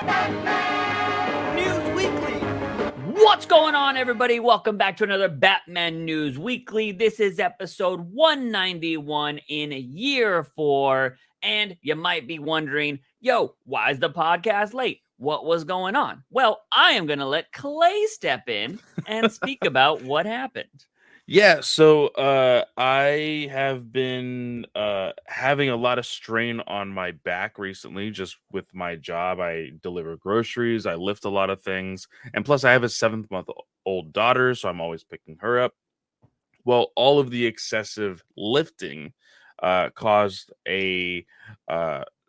News Weekly. What's going on, everybody? Welcome back to another Batman News Weekly. This is episode 191 in year 4. And you might be wondering, yo, why is the podcast late? What was going on? Well, I am going to let Clay step in and speak about what happened. Yeah, so I have been having a lot of strain on my back recently, just with my job. I deliver groceries, I lift a lot of things, and plus I have a 7-month-old daughter, so I'm always picking her up. Well, all of the excessive lifting caused a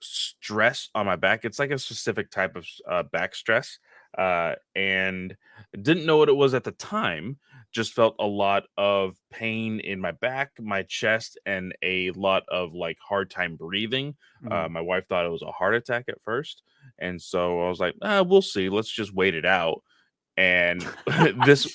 stress on my back. It's like a specific type of back stress, and didn't know what it was at the time. Just felt a lot of pain in my back, my chest, and a lot of like hard time breathing. My wife thought it was a heart attack at first, and so I was like, "We'll see. Let's just wait it out." And this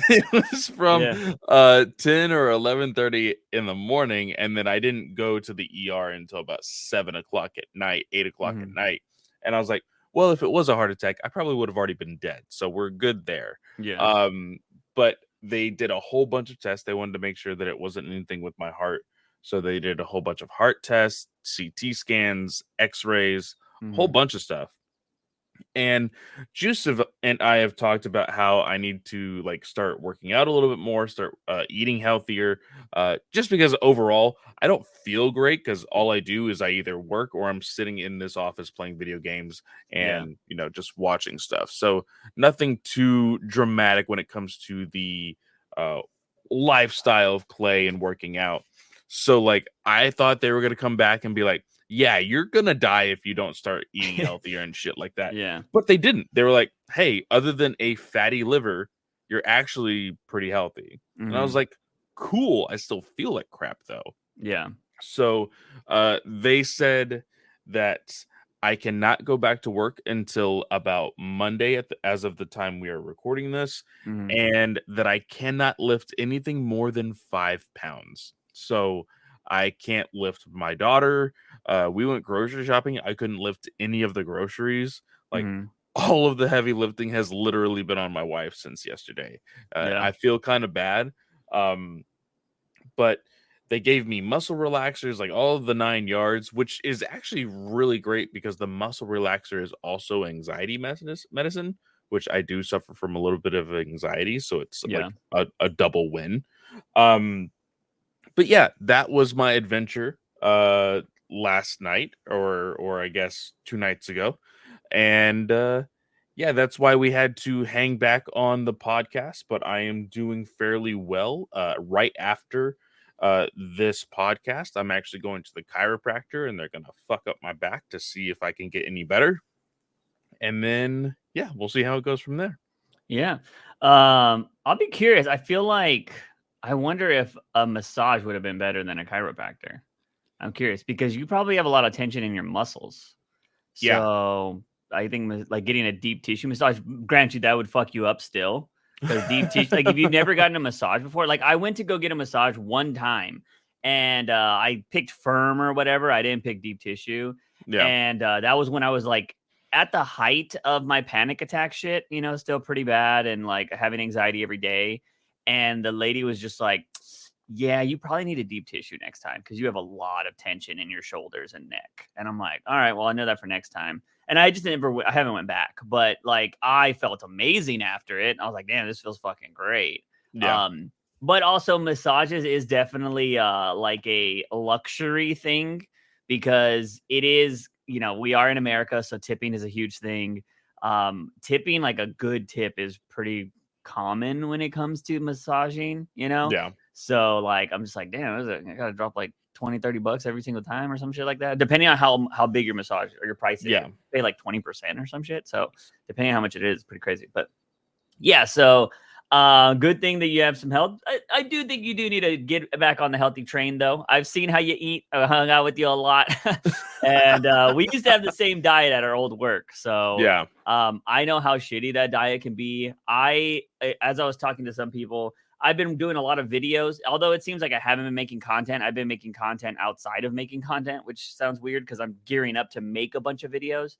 it was from 10 or 11:30 in the morning, and then I didn't go to the ER until about 7 o'clock at night, 8 o'clock at night. And I was like, well, if it was a heart attack, I probably would have already been dead, so we're good there. But they did a whole bunch of tests. They wanted to make sure that it wasn't anything with my heart, so they did a whole bunch of heart tests, CT scans, x-rays, whole bunch of stuff. And Joseph and I have talked about how I need to like start working out a little bit more, start eating healthier, just because overall I don't feel great, because all I do is I either work or I'm sitting in this office playing video games and just watching stuff. So nothing too dramatic when it comes to the lifestyle of Clay and working out. So like I thought they were going to come back and be like, yeah, you're going to die if you don't start eating healthier and shit like that. But they didn't. They were like, hey, other than a fatty liver, you're actually pretty healthy. And I was like, cool. I still feel like crap, though. So they said that I cannot go back to work until about Monday as of the time we are recording this, and that I cannot lift anything more than 5 pounds. So I can't lift my daughter. We went grocery shopping. I couldn't lift any of the groceries. Like all of the heavy lifting has literally been on my wife since yesterday. I feel kind of bad. But they gave me muscle relaxers, like all of the 9 yards, which is actually really great because the muscle relaxer is also anxiety medicine, which I do suffer from a little bit of anxiety. So it's like a double win. But yeah, that was my adventure last night, or I guess 2 nights ago. And yeah, that's why we had to hang back on the podcast, but I am doing fairly well. Right after this podcast, I'm actually going to the chiropractor, and they're going to fuck up my back to see if I can get any better. And then, yeah, we'll see how it goes from there. I'll be curious. I wonder if a massage would have been better than a chiropractor. I'm curious because you probably have a lot of tension in your muscles. So I think like getting a deep tissue massage, granted, that would fuck you up still. Because deep tissue, like if you've never gotten a massage before, like I went to go get a massage one time and I picked firm or whatever. I didn't pick deep tissue. And that was when I was like at the height of my panic attack shit, still pretty bad and like having anxiety every day. And the lady was just like, yeah, you probably need a deep tissue next time because you have a lot of tension in your shoulders and neck. And I'm like, all right, well, I know that for next time. And I just I haven't went back, but like I felt amazing after it. I was like, damn, this feels fucking great. But also massages is definitely like a luxury thing because it is, we are in America, so tipping is a huge thing. Tipping, like a good tip is pretty common when it comes to massaging, So like I'm just like, damn, I gotta drop like $20-$30 every single time or some shit like that, depending on how big your massage or your price is. Pay like 20% or some shit, so depending on how much it is, pretty crazy. But yeah, so good thing that you have some health. I do think you do need to get back on the healthy train, though. I've seen how you eat. I hung out with you a lot. And we used to have the same diet at our old work. So I know how shitty that diet can be. As I was talking to some people, I've been doing a lot of videos. Although it seems like I haven't been making content, I've been making content outside of making content, which sounds weird because I'm gearing up to make a bunch of videos.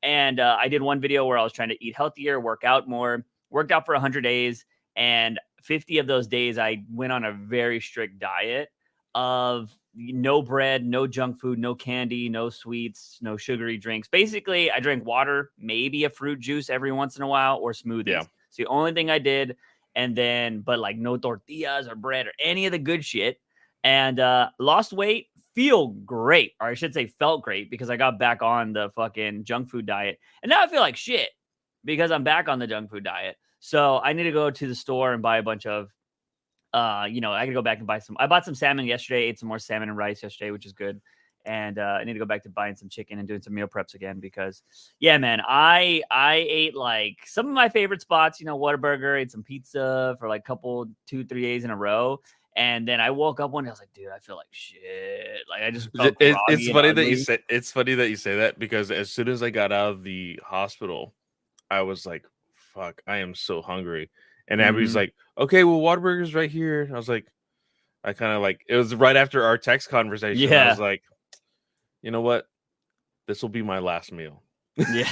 And I did one video where I was trying to eat healthier, work out more, worked out for 100 days. And 50 of those days, I went on a very strict diet of no bread, no junk food, no candy, no sweets, no sugary drinks. Basically, I drank water, maybe a fruit juice every once in a while, or smoothies. Yeah. It's the only thing I did. And then, but like no tortillas or bread or any of the good shit. And lost weight, feel great. Or I should say felt great, because I got back on the fucking junk food diet. And now I feel like shit because I'm back on the junk food diet. So I need to go to the store and buy a bunch of, I can go back and buy some. I bought some salmon yesterday, ate some more salmon and rice yesterday, which is good. And I need to go back to buying some chicken and doing some meal preps again, because yeah, man, I ate like some of my favorite spots, Whataburger, ate some pizza for like 2-3 days in a row. And then I woke up one day, I was like, dude, I feel like shit. Like I just felt It's funny that you say that, because as soon as I got out of the hospital, I was like, fuck, I am so hungry. And Abby's like, okay, well, Whataburger's right here. I was like, it was right after our text conversation. Yeah. I was like, you know what? This will be my last meal. Yeah.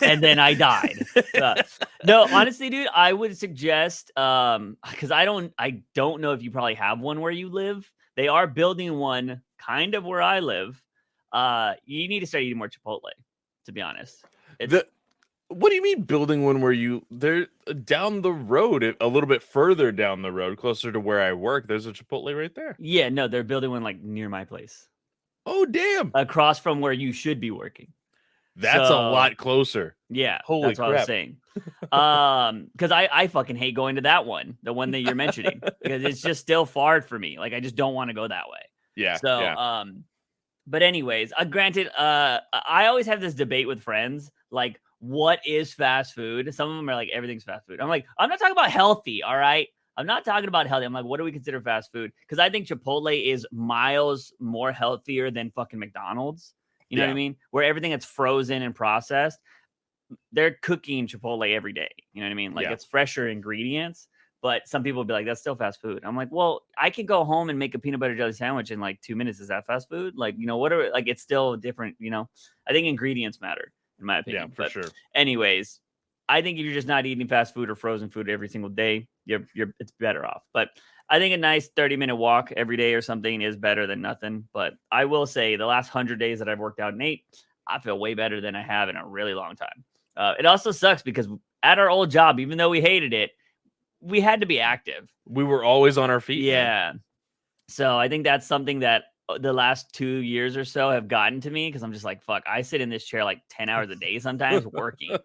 And then I died. No, honestly, dude, I would suggest, because I don't know if you probably have one where you live. They are building one kind of where I live. You need to start eating more Chipotle, to be honest. What do you mean building one where they're down the road, a little bit further down the road, closer to where I work? There's a Chipotle right there. Yeah, no, they're building one like near my place. Oh, damn. Across from where you should be working. That's a lot closer. Yeah, holy that's crap. what I was saying. Because I fucking hate going to that one, the one that you're mentioning, because it's just still far for me. Like I just don't want to go that way. Yeah. So, yeah. But anyways, granted, I always have this debate with friends, like, what is fast food? Some of them are like, everything's fast food. I'm like, I'm not talking about healthy, all right? I'm not talking about healthy. I'm like, what do we consider fast food? Because I think Chipotle is miles more healthier than fucking McDonald's. You know what I mean? Where everything that's frozen and processed, they're cooking Chipotle every day. You know what I mean? Like it's fresher ingredients. But some people will be like, that's still fast food. I'm like, well, I can go home and make a peanut butter jelly sandwich in like 2 minutes. Is that fast food? Like, it's still different, I think ingredients matter, in my opinion. Yeah, for sure. Anyways, I think if you're just not eating fast food or frozen food every single day, it's better off. But I think a nice 30-minute walk every day or something is better than nothing. But I will say the last 100 days that I've worked out and ate, I feel way better than I have in a really long time. It also sucks because at our old job, even though we hated it, we had to be active. We were always on our feet. Yeah. Man. So I think that's something that the last 2 years or so have gotten to me, because I'm just like, fuck, I sit in this chair like 10 hours a day sometimes working.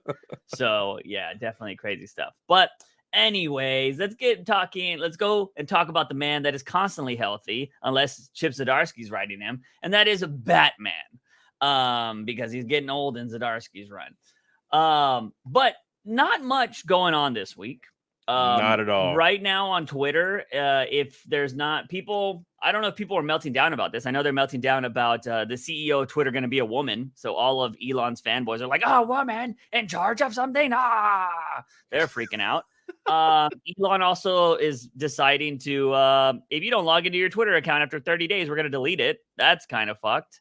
So yeah, definitely crazy stuff. But anyways, let's go and talk about the man that is constantly healthy, unless Chip Zdarsky's riding him, and that is Batman. Because he's getting old in Zdarsky's run. But not much going on this week. Not at all. Right now on Twitter, if there's not people, I don't know if people are melting down about this. I know they're melting down about the CEO of Twitter going to be a woman. So all of Elon's fanboys are like, oh, woman in charge of something. They're freaking out. Elon also is deciding to, if you don't log into your Twitter account after 30 days, we're going to delete it. That's kind of fucked.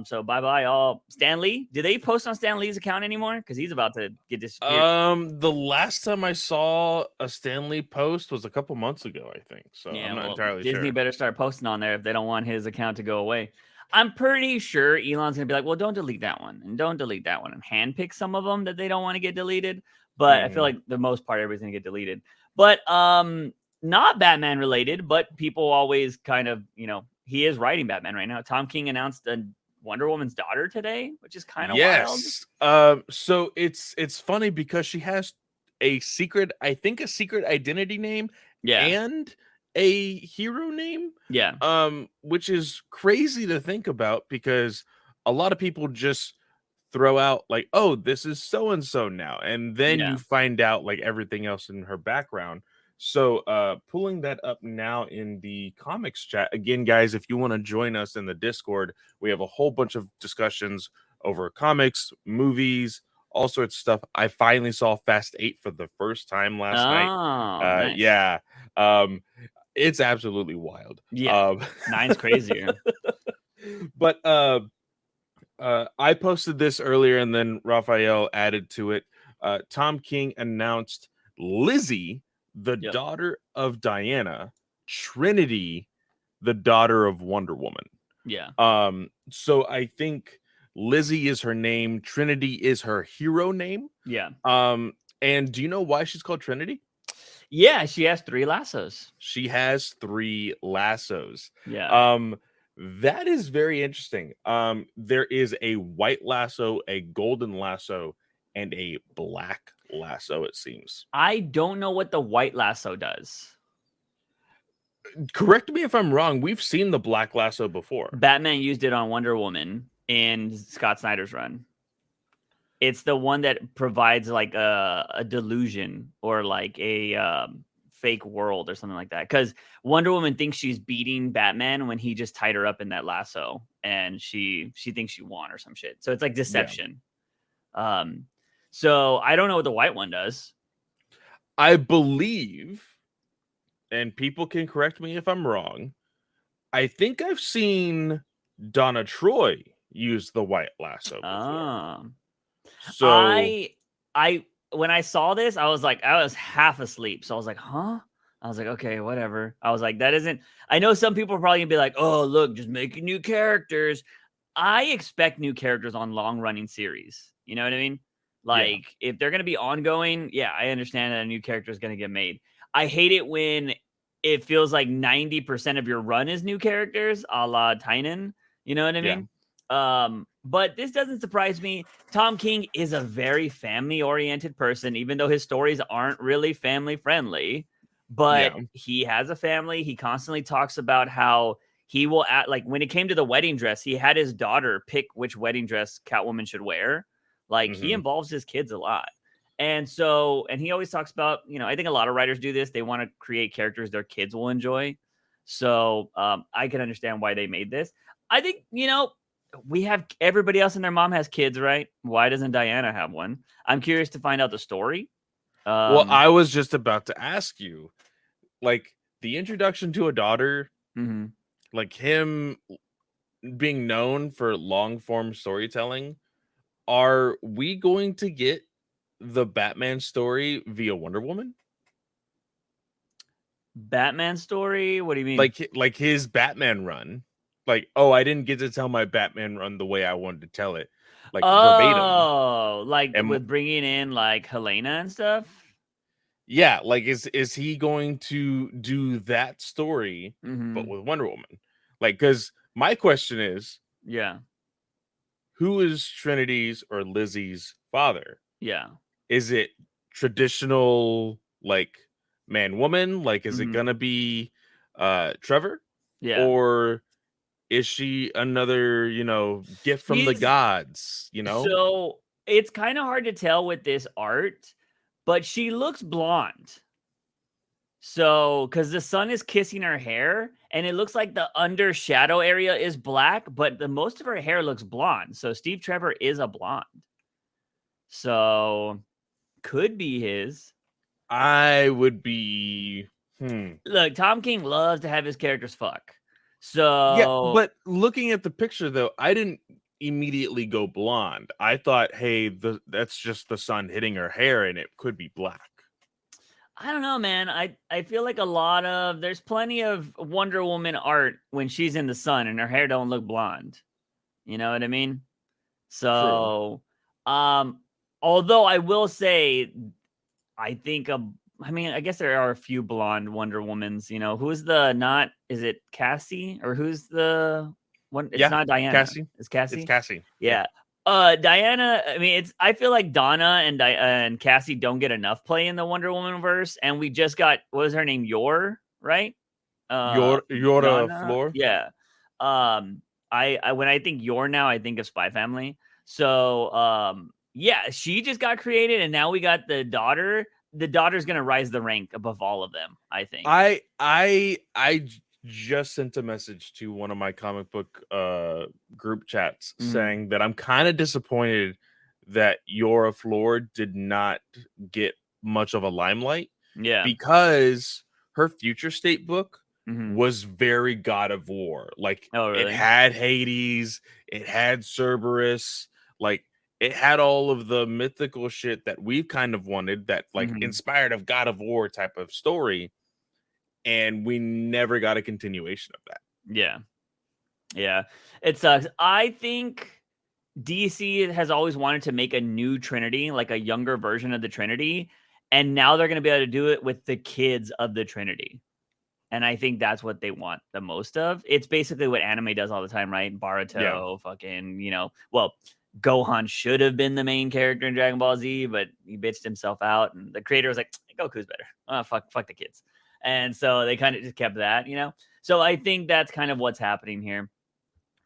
So bye-bye all. Stan Lee, do they post on Stan Lee's account anymore? Because he's about to get disappeared. The last time I saw a Stan Lee post was a couple months ago, I think. So I'm not entirely sure. Disney better start posting on there if they don't want his account to go away. I'm pretty sure Elon's gonna be like, well, don't delete that one and don't delete that one, and handpick some of them that they don't want to get deleted. But I feel like the most part, everything's gonna get deleted. But not Batman related, but people always kind of, he is writing Batman right now. Tom King announced a Wonder Woman's daughter today, which is kind of wild. So it's funny because she has a secret identity name, and a hero name, which is crazy to think about, because a lot of people just throw out like, oh, this is so and so now, and then you find out like everything else in her background. So pulling that up now in the comics chat again, guys, if you want to join us in the Discord, we have a whole bunch of discussions over comics, movies, all sorts of stuff. I finally saw Fast 8 for the first time last night. Nice. It's absolutely wild. 9's crazier. But I posted this earlier, and then Raphael added to it. Tom King announced Lizzie, the Yep. daughter of Diana, Trinity, the daughter of Wonder Woman. Yeah. So I think Lizzie is her name, Trinity is her hero name. Yeah. And do you know why she's called Trinity? Yeah, she has 3 lassos. She has 3 lassos. Yeah. That is very interesting. There is a white lasso, a golden lasso, and a black lasso, it seems. I don't know what the white lasso does. Correct me if I'm wrong. We've seen the black lasso before. Batman used it on Wonder Woman in Scott Snyder's run. It's the one that provides like a delusion or like a fake world or something like that. Because Wonder Woman thinks she's beating Batman when he just tied her up in that lasso, and she thinks she won or some shit. So it's like deception. Yeah. So I don't know what the white one does. I believe, and people can correct me if I'm wrong, I think I've seen Donna Troy use the white lasso before. So I when I saw this, I was half asleep. So I was like, huh? I was like, okay, whatever. I was like, that isn't. I know some people are probably gonna be like, oh, look, just making new characters. I expect new characters on long running series. You know what I mean? Like, if they're gonna be ongoing, yeah, I understand that a new character is gonna get made. I hate it when it feels like 90% of your run is new characters, a la Tynan. You know what I mean? But this doesn't surprise me. Tom King is a very family-oriented person, even though his stories aren't really family-friendly. But he has a family. He constantly talks about how he will act like when it came to the wedding dress, he had his daughter pick which wedding dress Catwoman should wear. Like, he involves his kids a lot. And so, and he always talks about, I think a lot of writers do this. They want to create characters their kids will enjoy. So I can understand why they made this. I think, we have everybody else and their mom has kids, right? Why doesn't Diana have one? I'm curious to find out the story. Well, I was just about to ask you, like, the introduction to a daughter, like him being known for long form storytelling. Are we going to get the Batman story via Wonder Woman? Batman story? What do you mean? Like his Batman run. Like, oh, I didn't get to tell my Batman run the way I wanted to tell it. Like, verbatim. Oh, like with bringing in like Helena and stuff? Yeah, like is he going to do that story but with Wonder Woman? Like, because my question is, who is Trinity's or Lizzie's father? Yeah. Is it traditional, like, man-woman? Like, is it gonna be Trevor? Yeah. Or is she another, gift from the gods, So it's kind of hard to tell with this art, but she looks blonde. So, because the sun is kissing her hair, and it looks like the under shadow area is black, but the most of her hair looks blonde. So Steve Trevor is a blonde. So could be his. I would be. Look, Tom King loves to have his characters fuck. So yeah, but looking at the picture though, I didn't immediately go blonde. I thought, hey, that's just the sun hitting her hair, and it could be black. I don't know, man. I feel like there's plenty of Wonder Woman art when she's in the sun and her hair don't look blonde. You know what I mean? So, although I will say, I think I guess there are a few blonde Wonder Womans. Who's is it Cassie or who's the one? It's not Diana. Cassie. It's Cassie. It's Cassie. Yeah. Diana, I mean, I feel like Donna and Cassie don't get enough play in the Wonder Woman verse, and we just got, what was her name? Right? Yora Floor. Yeah. I when I think now, I think of Spy Family. So, yeah, she just got created, and now we got the daughter. The daughter's gonna rise the rank above all of them, I think. I just sent a message to one of my comic book group chats saying that I'm kind of disappointed that Yora Floor did not get much of a limelight. Yeah. Because her Future State book was very God of War. Like, Oh, it really? had Hades, it had Cerberus, like it had all of the mythical shit that we've kind of wanted, that like inspired of God of War type of story, and we never got a continuation of that. Yeah. Yeah. It sucks. I think DC has always wanted to make a new Trinity, like a younger version of the Trinity, and now they're going to be able to do it with the kids of the Trinity. And I think that's what they want the most of. It's basically what anime does all the time, right? Baruto, fucking, well, Gohan should have been the main character in Dragon Ball Z, but he bitched himself out, and the creator was like, Goku's better. Oh, fuck the kids. And so they kind of just kept that, So I think that's kind of what's happening here.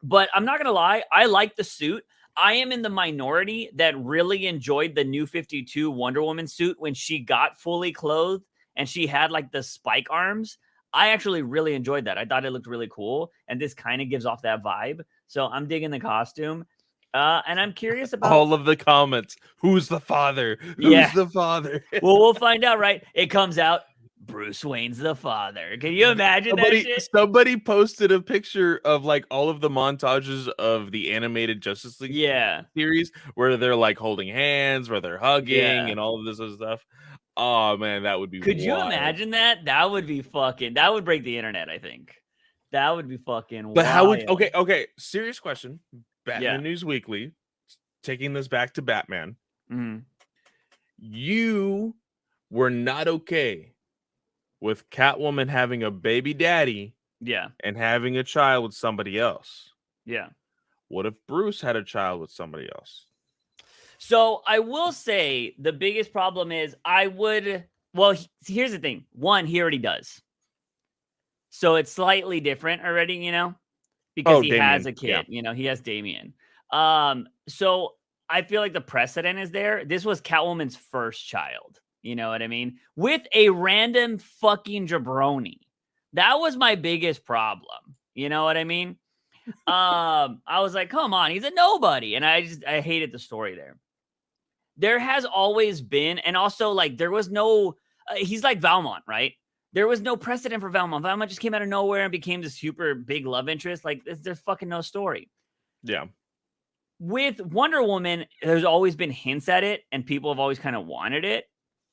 But I'm not going to lie, I like the suit. I am in the minority that really enjoyed the New 52 Wonder Woman suit when she got fully clothed and she had like the spike arms. I actually really enjoyed that. I thought it looked really cool, and this kind of gives off that vibe. So I'm digging the costume. And I'm curious about all of the comments. Who's the father? Who's the father? Well, we'll find out, right? It comes out, Bruce Wayne's the father. Can you imagine that shit? Somebody posted a picture of like all of the montages of the animated Justice League series where they're like holding hands, where they're hugging, and all of this other stuff. Oh man, that would be Could wild. you imagine that? That would be that would break the internet, I think. That would be fucking But wild. how would okay, serious question. Batman News Weekly, taking this back to Batman. You were not okay with Catwoman having a baby daddy, and having a child with somebody else. What if Bruce had a child with somebody else? So I will say the biggest problem is here's the thing. One, he already does. So it's slightly different already, because he has a kid, he has Damian. So I feel like the precedent is there. This was Catwoman's first child. You know what I mean? With a random fucking jabroni. That was my biggest problem. You know what I mean? I was like, come on, he's a nobody. And I hated the story there. There has always been, and also like there was no, he's like Valmont, right? There was no precedent for Valmont. Valmont just came out of nowhere and became this super big love interest. Like there's fucking no story. Yeah. With Wonder Woman, there's always been hints at it, and people have always kind of wanted it.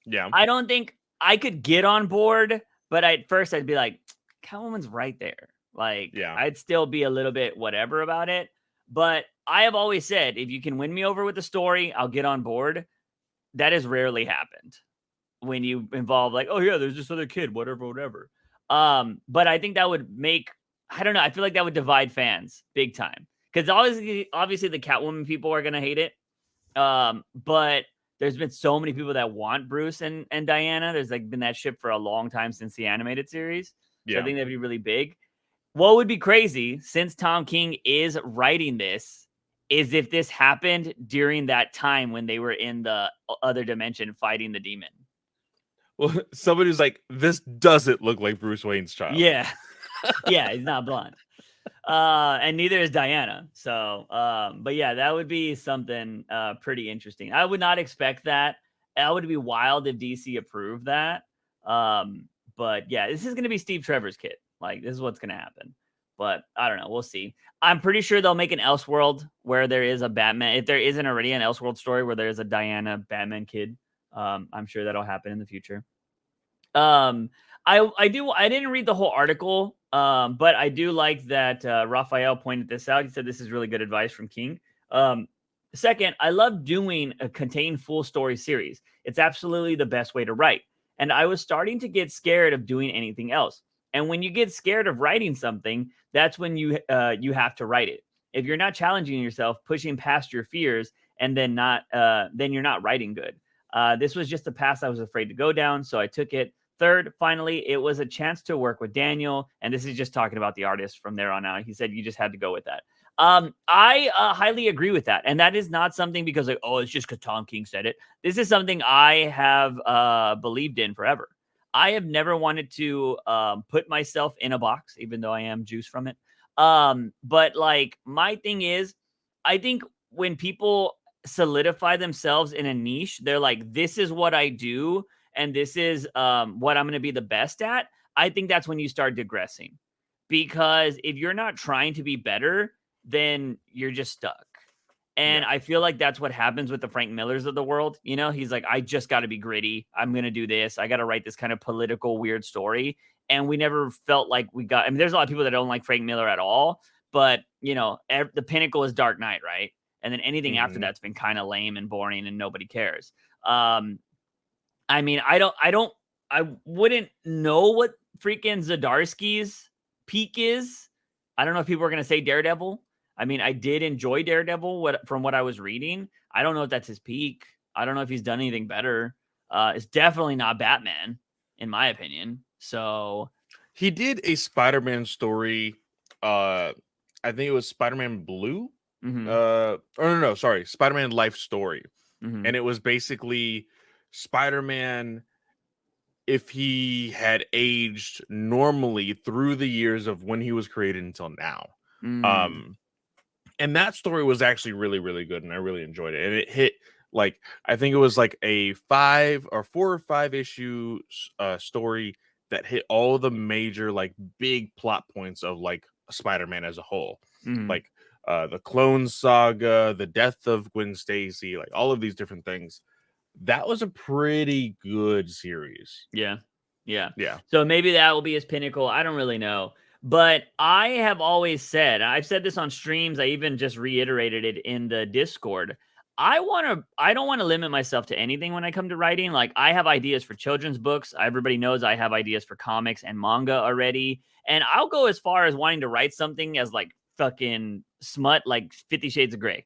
Yeah. I don't think I could get on board, but at first I'd be like, Catwoman's right there. Like, I'd still be a little bit whatever about it. But I have always said, if you can win me over with the story, I'll get on board. That has rarely happened when you involve like, oh yeah, there's this other kid, whatever. But I think that would make, I don't know, I feel like that would divide fans big time. Because obviously the Catwoman people are going to hate it. But there's been so many people that want Bruce and Diana. There's like been that ship for a long time since the animated series. So I think that'd be really big. What would be crazy, since Tom King is writing this, is if this happened during that time when they were in the other dimension fighting the demon. Well, somebody was like, this doesn't look like Bruce Wayne's child. Yeah. Yeah, he's not blonde. And neither is Diana. So, but yeah, that would be something pretty interesting. I would not expect that. That would be wild if DC approved that. But yeah, this is going to be Steve Trevor's kid. Like, this is what's going to happen. But I don't know. We'll see. I'm pretty sure they'll make an Elseworld where there is a Batman. If there isn't already an Elseworld story where there's a Diana Batman kid, I'm sure that'll happen in the future. I didn't read the whole article, but I do like that Raphael pointed this out. He said this is really good advice from King. Second, I love doing a contained full story series. It's absolutely the best way to write. And I was starting to get scared of doing anything else. And when you get scared of writing something, that's when you have to write it. If you're not challenging yourself, pushing past your fears, and then you're not writing good. This was just the path I was afraid to go down, so I took it. Third, finally, it was a chance to work with Daniel, and this is just talking about the artist from there on out. He said you just had to go with that. I highly agree with that, and that is not something because like, oh, it's just because Tom King said it. This is something I have believed in forever. I have never wanted to put myself in a box, even though I am juice from it. But like my thing is, I think when people solidify themselves in a niche, they're like, this is what I do, and this is what I'm going to be the best at. I think that's when you start digressing. Because if you're not trying to be better, then you're just stuck. And I feel like that's what happens with the Frank Millers of the world. You know, he's like, I just got to be gritty. I'm going to do this. I got to write this kind of political, weird story. And we never felt like we got, I mean, there's a lot of people that don't like Frank Miller at all, but you know, the pinnacle is Dark Knight, right? And then anything after that's been kind of lame and boring and nobody cares. I mean, I wouldn't know what freaking Zdarsky's peak is. I don't know if people are going to say Daredevil. I mean, I did enjoy Daredevil from what I was reading. I don't know if that's his peak. I don't know if he's done anything better. It's definitely not Batman, in my opinion. So he did a Spider-Man story. I think it was Spider-Man Blue. Spider-Man Life Story. And it was basically Spider-Man if he had aged normally through the years of when he was created until now. And that story was actually really, really good, and I really enjoyed it. And it hit, like, I think it was like a 4 or 5 issue story that hit all the major, like, big plot points of, like, Spider-Man as a whole. Like, the Clone Saga, the death of Gwen Stacy, like, all of these different things. That was a pretty good series. Yeah. Yeah. So maybe that will be his pinnacle. I don't really know. But I have always said, I've said this on streams, I even just reiterated it in the Discord. I don't want to limit myself to anything when I come to writing. Like, I have ideas for children's books. Everybody knows I have ideas for comics and manga already. And I'll go as far as wanting to write something as like fucking smut, like 50 Shades of Grey.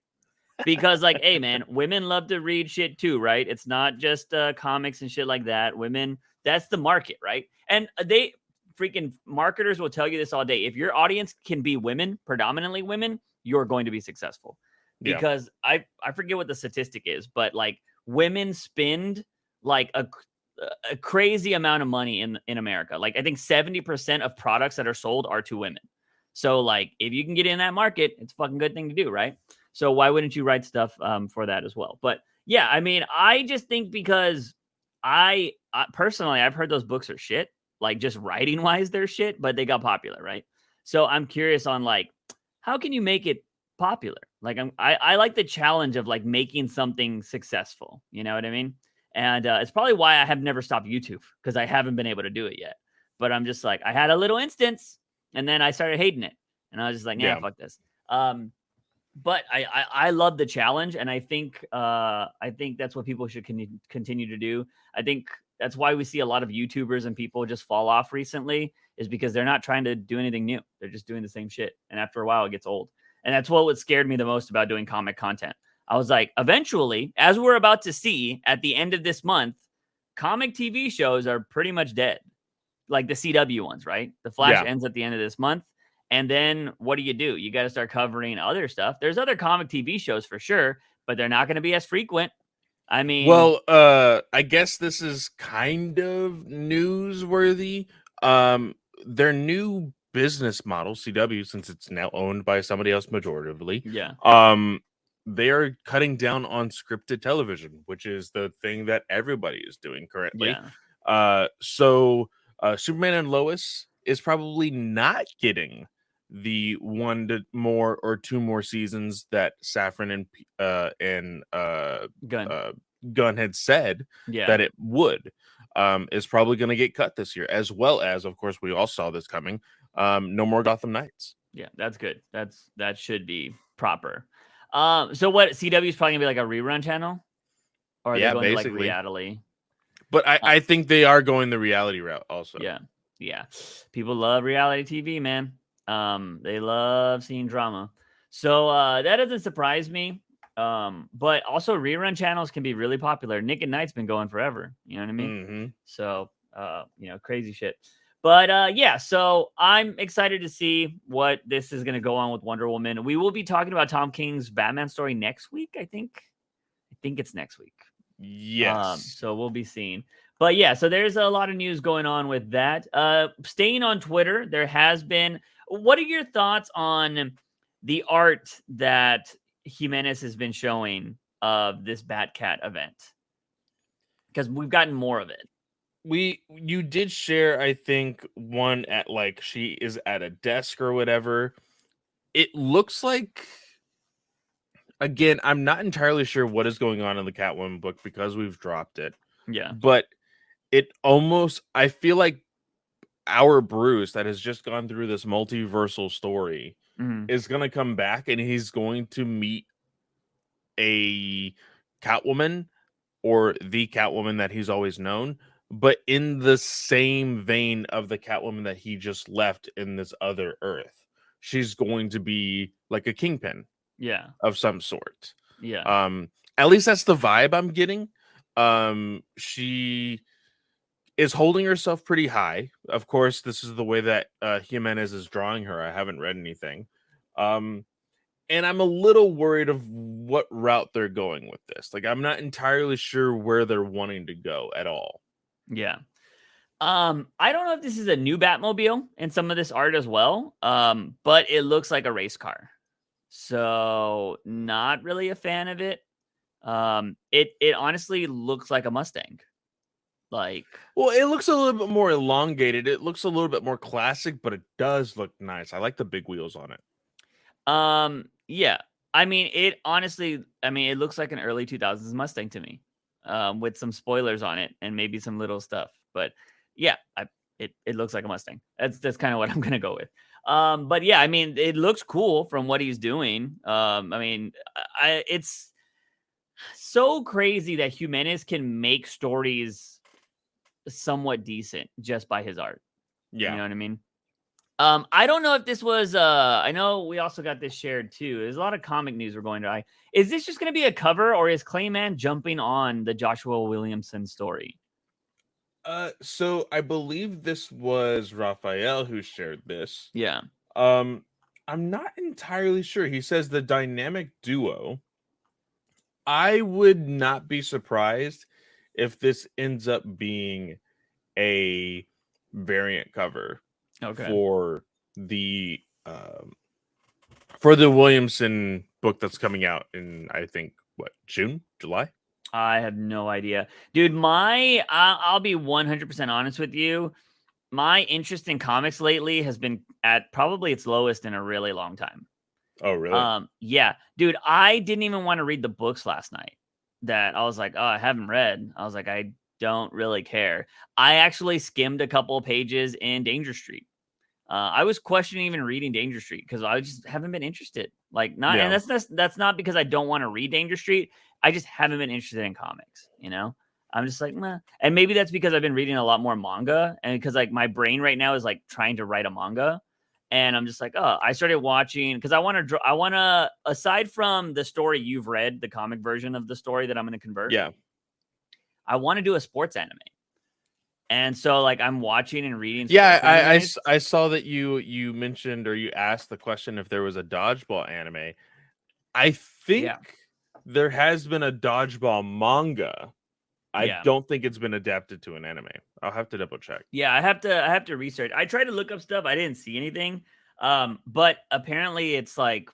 Because, like, hey, man, women love to read shit too, right? It's not just comics and shit like that. Women, that's the market, right? And they freaking marketers will tell you this all day. If your audience can be women, predominantly women, you're going to be successful. Because I forget what the statistic is, but like women spend like a crazy amount of money in America. Like, I think 70% of products that are sold are to women. So, like, if you can get in that market, it's a fucking good thing to do, right? So why wouldn't you write stuff for that as well? But yeah, I mean, I just think because I personally, I've heard those books are shit. Like, just writing wise, they're shit, but they got popular, right? So I'm curious on, like, how can you make it popular? Like, I like the challenge of like making something successful. You know what I mean? And it's probably why I have never stopped YouTube, because I haven't been able to do it yet. But I'm just like, I had a little instance, and then I started hating it, and I was just like, nah, fuck this. But I love the challenge, and I think that's what people should continue to do. I think that's why we see a lot of YouTubers and people just fall off recently, is because they're not trying to do anything new. They're just doing the same shit, and after a while, it gets old. And that's what scared me the most about doing comic content. I was like, eventually, as we're about to see at the end of this month, comic TV shows are pretty much dead, like the CW ones, right? The Flash ends at the end of this month. And then what do? You got to start covering other stuff. There's other comic TV shows for sure, but they're not going to be as frequent. I mean, well, I guess this is kind of newsworthy. Their new business model, CW, since it's now owned by somebody else majoritively, they are cutting down on scripted television, which is the thing that everybody is doing currently. So Superman and Lois is probably not getting the 1 to more or 2 more seasons that Safran and Gunn had said that it would. Is probably going to get cut this year, as well as, of course, we all saw this coming. No more Gotham Knights. Yeah, that's good. That should be proper. So what, CW is probably gonna be like a rerun channel, or are they going to like reality? But I think they are going the reality route also. Yeah. People love reality TV, man. They love seeing drama. So that doesn't surprise me. But also rerun channels can be really popular. Nick at Night's been going forever. You know what I mean? So crazy shit. But yeah, so I'm excited to see what this is going to go on with Wonder Woman. We will be talking about Tom King's Batman story next week, I think. I think it's next week. Yes. So we'll be seeing. But yeah, so there's a lot of news going on with that. Staying on Twitter, there has been. What are your thoughts on the art that Jimenez has been showing of this Batcat event? Because we've gotten more of it. you did share, I think, one at like she is at a desk or whatever. It looks like, again, I'm not entirely sure what is going on in the Catwoman book because we've dropped it. Yeah. But it almost, I feel like our Bruce that has just gone through this multiversal story Mhm. is going to come back and he's going to meet a Catwoman or the Catwoman that he's always known, but in the same vein of the Catwoman that he just left in this other Earth. She's going to be like a kingpin Yeah. of some sort. Yeah. At least that's the vibe I'm getting. She is holding herself pretty high. Of course, this is the way that Jimenez is drawing her. I haven't read anything. And I'm a little worried of what route they're going with this. Like, I'm not entirely sure where they're wanting to go at all. Yeah. I don't know if this is a new Batmobile in some of this art as well. But it looks like a race car. So not really a fan of it. It honestly looks like a Mustang. Like, well, it looks a little bit more elongated. It looks a little bit more classic, but it does look nice. I like the big wheels on it. Yeah. I mean, it honestly, it looks like an early 2000s Mustang to me, with some spoilers on it and maybe some little stuff. But yeah, it looks like a Mustang. That's kind of what I'm gonna go with. But yeah, I mean, it looks cool from what he's doing. It's so crazy that Jimenez can make stories somewhat decent just by his art. Yeah. You know what I mean? I don't know if this was I know we also got this shared too. There's a lot of comic news we're going to. Is this just going to be a cover or is Clayman jumping on the Joshua Williamson story? So I believe this was Raphael who shared this. Yeah. I'm not entirely sure. He says the dynamic duo. I would not be surprised if this ends up being a variant cover for the Williamson book that's coming out in, I think, June, July? I have no idea. Dude, I'll be 100% honest with you. My interest in comics lately has been at probably its lowest in a really long time. Oh, really? Yeah. Dude, I didn't even want to read the books last night that I was like, oh, I haven't read. I was like, I don't really care. I actually skimmed a couple of pages in Danger Street. I was questioning even reading Danger Street because I just haven't been interested. And that's not because I don't want to read Danger Street. I just haven't been interested in comics, you know? I'm just like, meh. And maybe that's because I've been reading a lot more manga and because like my brain right now is like trying to write a manga. And I'm just like, oh, I started watching because I want to, aside from the story you've read, the comic version of the story that I'm going to convert. Yeah. I want to do a sports anime. And so like I'm watching and reading. Yeah, I saw that you mentioned or you asked the question if there was a dodgeball anime. I think there has been a dodgeball manga. I don't think it's been adapted to an anime. I'll have to double check. Yeah, I have to research. I tried to look up stuff. I didn't see anything. But apparently it's like,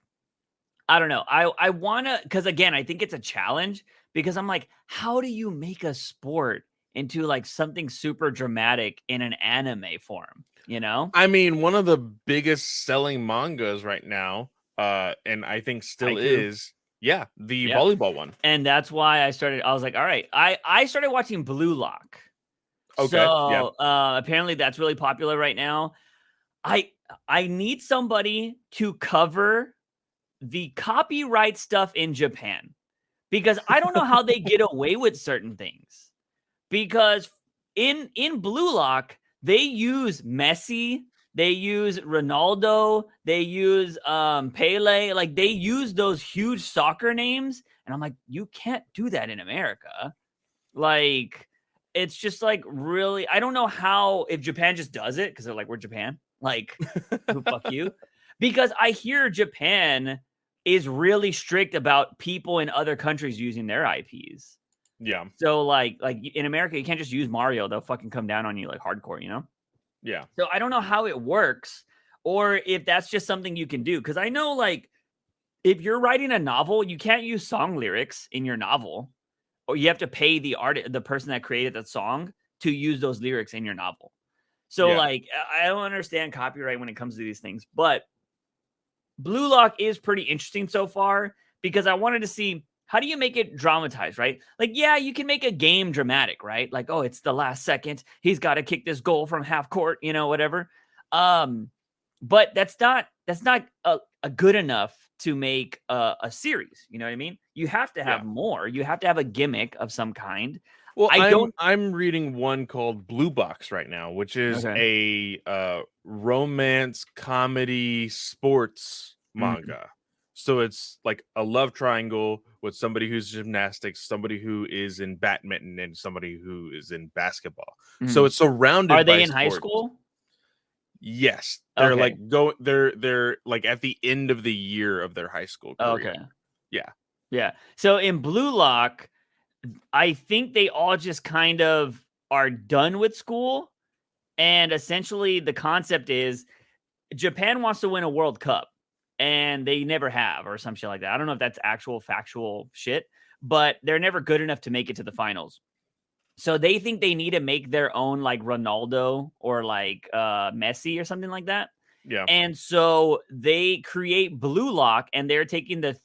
I don't know. I want to, because again, I think it's a challenge because I'm like, how do you make a sport into like something super dramatic in an anime form? You know? I mean, one of the biggest selling mangas right now, and I think still is, the volleyball one. And that's why I was like, all right, I started watching Blue Lock. Okay. So apparently that's really popular right now. I need somebody to cover the copyright stuff in Japan because I don't know how they get away with certain things. Because in Blue Lock, they use Messi, they use Ronaldo, they use Pele, like they use those huge soccer names. And I'm like, you can't do that in America. Like, it's just like really, I don't know how, if Japan just does it, because they're like, we're Japan. Like, fuck you. Because I hear Japan is really strict about people in other countries using their IPs. Yeah. So like in America, you can't just use Mario. They'll fucking come down on you like hardcore, you know? Yeah. So I don't know how it works or if that's just something you can do. Because I know like if you're writing a novel, you can't use song lyrics in your novel. Or you have to pay the person that created that song to use those lyrics in your novel. So Yeah. like, I don't understand copyright when it comes to these things, but Blue Lock is pretty interesting so far because I wanted to see how do you make it dramatized, right? Like, yeah, you can make a game dramatic, right? Like, oh, it's the last second. He's got to kick this goal from half court, you know, whatever. But that's not a good enough to make a series. You know what I mean? You have to have more. You have to have a gimmick of some kind. Well, I'm reading one called Blue Box right now, which is a romance comedy sports manga. So it's like a love triangle with somebody who's gymnastics, somebody who is in badminton, and somebody who is in basketball. So it's surrounded. Are they by in sports. high school? Yes, they're like they're like at the end of the year of their high school career. Yeah. So in Blue Lock, I think they all just kind of are done with school. And essentially the concept is Japan wants to win a World Cup and they never have, or some shit like that. I don't know if that's actual factual shit, but they're never good enough to make it to the finals. So they think they need to make their own like Ronaldo or like Messi or something like that. Yeah. And so they create Blue Lock and they're taking the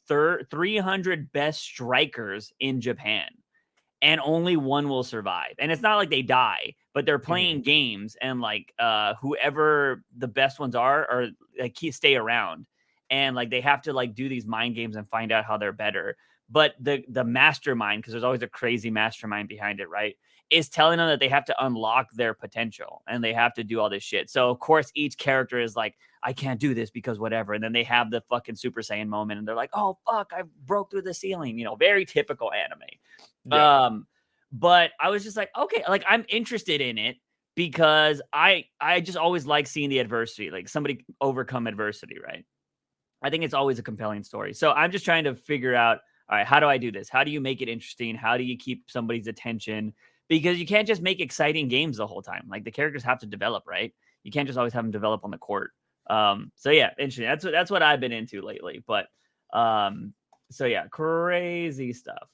300 best strikers in Japan. And only one will survive. And it's not like they die, but they're playing games and like whoever the best ones are or like stay around. And like they have to like do these mind games and find out how they're better. But the mastermind, because there's always a crazy mastermind behind it, right, is telling them that they have to unlock their potential and they have to do all this shit. So of course each character is like, I can't do this because whatever. And then they have the fucking Super Saiyan moment and they're like, oh fuck, I broke through the ceiling. You know, very typical anime. Yeah. But I was just like, okay, like I'm interested in it because I just always like seeing the adversity, like somebody overcome adversity, right? I think it's always a compelling story. So I'm just trying to figure out, all right, how do I do this? How do you make it interesting? How do you keep somebody's attention? Because you can't just make exciting games the whole time. Like the characters have to develop, right? You can't just always have them develop on the court. So yeah, interesting. That's what I've been into lately. But so yeah, crazy stuff.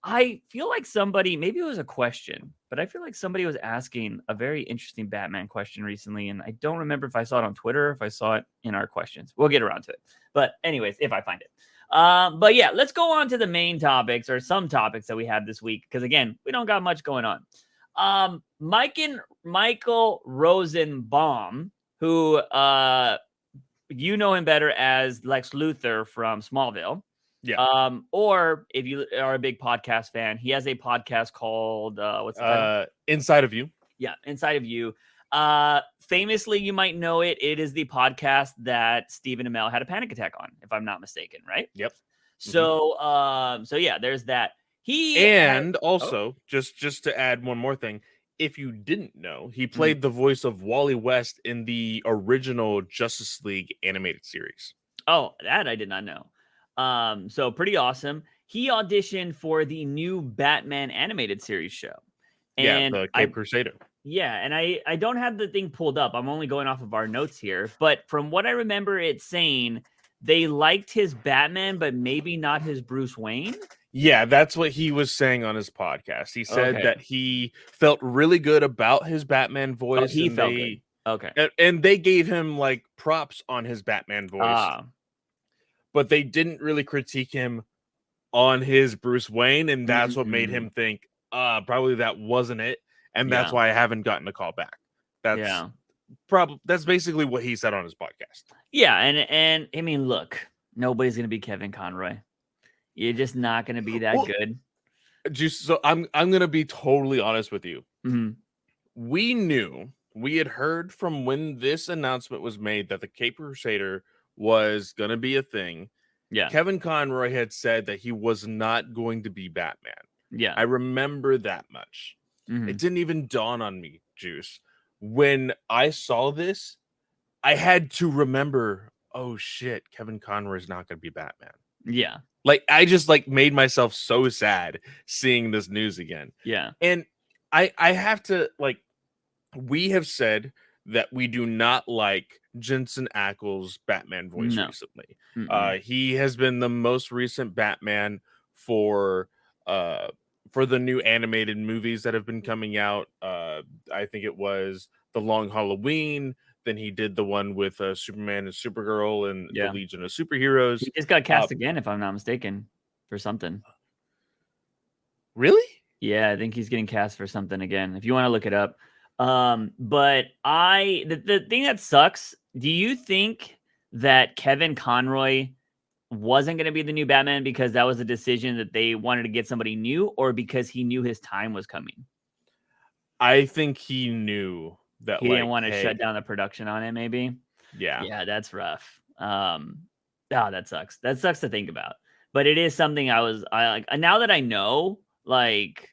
I feel like somebody, maybe it was a question, but I feel like somebody was asking a very interesting Batman question recently. And I don't remember if I saw it on Twitter, or if I saw it in our questions. We'll get around to it. But anyways, if I find it. But yeah, let's go on to the main topics or some topics that we had this week. Because again, we don't got much going on. Michael Rosenbaum, who you know him better as Lex Luthor from Smallville. Yeah. Or if you are a big podcast fan, he has a podcast called what's the title? Inside of You. Yeah, Inside of You. Famously, you might know it. It is the podcast that Stephen Amell had a panic attack on, if I'm not mistaken, right? Yep. So, so yeah, there's that. Just to add one more thing, if you didn't know, he played the voice of Wally West in the original Justice League animated series. Oh, that I did not know. So pretty awesome. He auditioned for the new Batman animated series show. And the Cape Crusader. Yeah, and I don't have the thing pulled up. I'm only going off of our notes here. But from what I remember it saying, they liked his Batman, but maybe not his Bruce Wayne. Yeah, that's what he was saying on his podcast. He said that he felt really good about his Batman voice. He felt good. Okay. And they gave him like props on his Batman voice. But they didn't really critique him on his Bruce Wayne. And that's what made him think, probably that wasn't it. And that's why I haven't gotten a call back. That's basically what he said on his podcast. Yeah, and I mean, look, nobody's gonna be Kevin Conroy. You're just not gonna be that good. So I'm gonna be totally honest with you. Mm-hmm. We had heard from when this announcement was made that the Cape Crusader was gonna be a thing. Yeah, Kevin Conroy had said that he was not going to be Batman. Yeah, I remember that much. Mm-hmm. It didn't even dawn on me, Juice. When I saw this, I had to remember, oh shit, Kevin Conroy's not going to be Batman. Yeah. Like, I just like made myself so sad seeing this news again. Yeah. And I have to, like, we have said that we do not like Jensen Ackles' Batman voice recently. He has been the most recent Batman for for the new animated movies that have been coming out. I think it was The Long Halloween. Then he did the one with Superman and Supergirl and the Legion of Superheroes. He just got cast again, if I'm not mistaken, for something. Really? Yeah, I think he's getting cast for something again. If you want to look it up. But the thing that sucks, do you think that Kevin Conroy wasn't going to be the new Batman because that was a decision that they wanted to get somebody new, or because he knew his time was coming? I think he knew that he didn't want to shut down the production on it, maybe. Yeah, that's rough. That sucks. That sucks to think about. But it is something I like. Now that I know, like,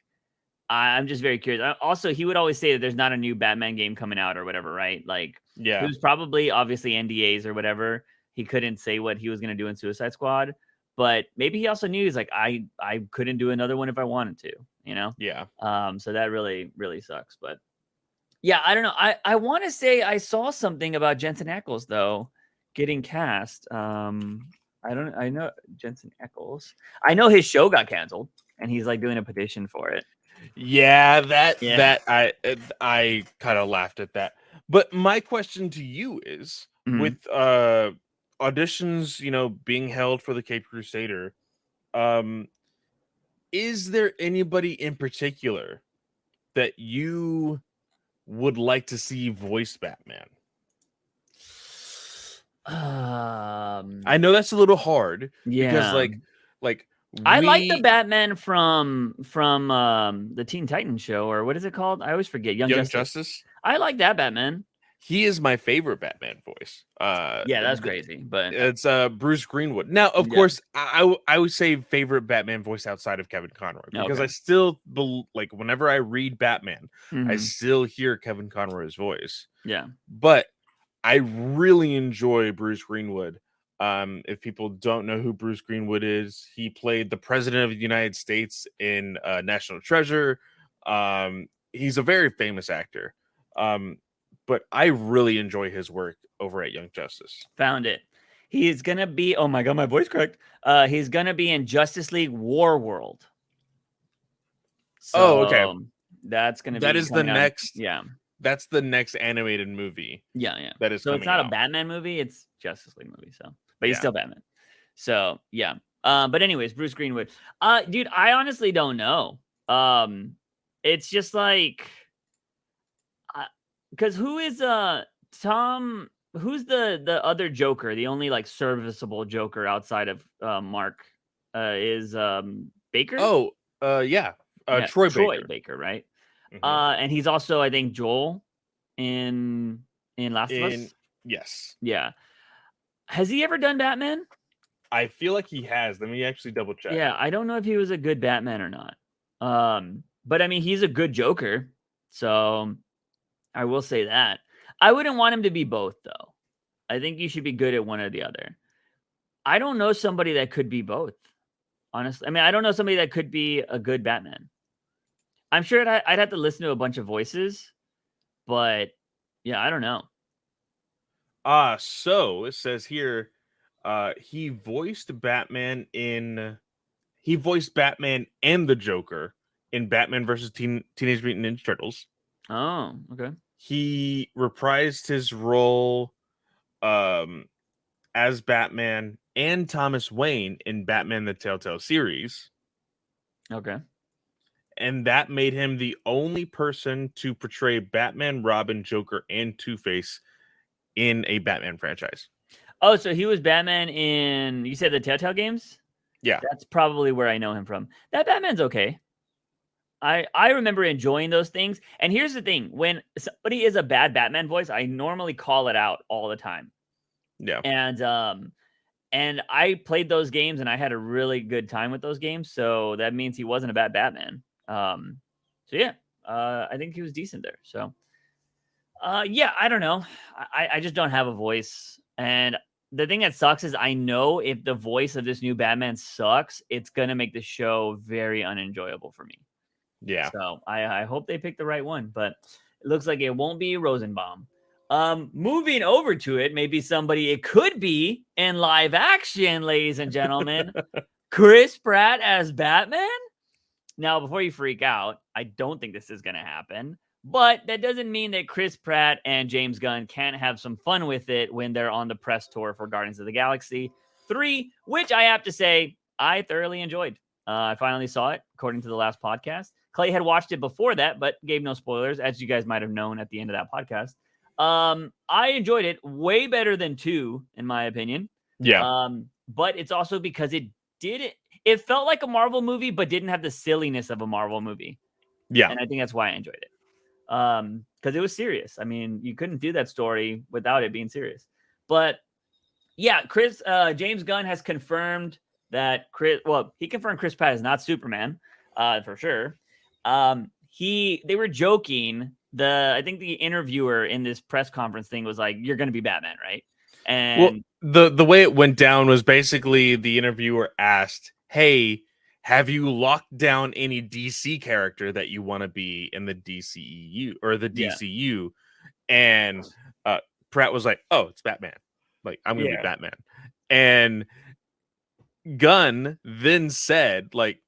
I'm just very curious. Also, he would always say that there's not a new Batman game coming out or whatever, right? Like, yeah, it was probably obviously NDAs or whatever. He couldn't say what he was going to do in Suicide Squad, but maybe he also knew he's like, I couldn't do another one if I wanted to, you know? Yeah. So that really, really sucks. But yeah, I don't know. I want to say I saw something about Jensen Ackles though getting cast. I know Jensen Ackles. I know his show got canceled and he's like doing a petition for it. Yeah, that I kind of laughed at that. But my question to you is, with auditions, being held for the Caped Crusader, is there anybody in particular that you would like to see voice Batman? I know that's a little hard because like I like the Batman from the Teen Titans show, or what is it called? I always forget. Young Justice. I like that Batman. He is my favorite Batman voice. Yeah, that's crazy, but it's Bruce Greenwood. Now, of course, I would say favorite Batman voice outside of Kevin Conroy, because I still like whenever I read Batman, I still hear Kevin Conroy's voice. Yeah, but I really enjoy Bruce Greenwood. If people don't know who Bruce Greenwood is, he played the President of the United States in National Treasure. He's a very famous actor. But I really enjoy his work over at Young Justice. Found it. He's going to be, oh my God, my voice cracked. He's going to be in Justice League War World. So, okay. That's going to be. That is the next. Yeah. That's the next animated movie. Yeah. That is so it's not out. a Batman movie. It's Justice League movie. So, but he's still Batman. So, yeah. But anyways, Bruce Greenwood. Dude, I honestly don't know. It's just like, because who is Tom? Who's the other Joker? The only like serviceable Joker outside of Mark is Baker. Oh, yeah. Troy Baker, right? And he's also, I think, Joel in Last of Us. Yes. Yeah. Has he ever done Batman? I feel like he has. Let me actually double check. Yeah, I don't know if he was a good Batman or not. But I mean, he's a good Joker, so I will say that. I wouldn't want him to be both, though. I think you should be good at one or the other. I don't know somebody that could be both, honestly. I mean, I don't know somebody that could be a good Batman. I'm sure I'd have to listen to a bunch of voices, but yeah, I don't know. So it says here, he voiced Batman and the Joker in Batman versus Teenage Mutant Ninja Turtles. Oh, okay. He reprised his role as Batman and Thomas Wayne in Batman the Telltale series. Okay. And that made him the only person to portray Batman, Robin, Joker, and Two-Face in a Batman franchise. Oh, so he was Batman in, you said the Telltale games? Yeah. That's probably where I know him from. That Batman's okay. I remember enjoying those things. And here's the thing. When somebody is a bad Batman voice, I normally call it out all the time. Yeah. And I played those games and I had a really good time with those games. So that means he wasn't a bad Batman. I think he was decent there. So, I don't know. I just don't have a voice. And the thing that sucks is I know if the voice of this new Batman sucks, it's going to make the show very unenjoyable for me. Yeah. So I hope they pick the right one, but it looks like it won't be Rosenbaum. Moving over to it, maybe somebody it could be in live action, ladies and gentlemen. Chris Pratt as Batman. Now, before you freak out, I don't think this is going to happen. But that doesn't mean that Chris Pratt and James Gunn can't have some fun with it when they're on the press tour for Guardians of the Galaxy 3, which I have to say, I thoroughly enjoyed. I finally saw it, according to the last podcast. Clay had watched it before that, but gave no spoilers, as you guys might have known at the end of that podcast. I enjoyed it way better than 2, in my opinion. Yeah. But it's also because it felt like a Marvel movie, but didn't have the silliness of a Marvel movie. Yeah. And I think that's why I enjoyed it. Because it was serious. I mean, you couldn't do that story without it being serious. But yeah, James Gunn has confirmed that he confirmed Chris Pratt is not Superman, for sure. They were joking. I think the interviewer in this press conference thing was like, "You're going to be Batman, right?" And the way it went down was basically the interviewer asked, "Hey, have you locked down any DC character that you want to be in the DCEU or the DCU?" And Pratt was like, "Oh, it's Batman. Like, I'm going to be Batman." And Gunn then said, like,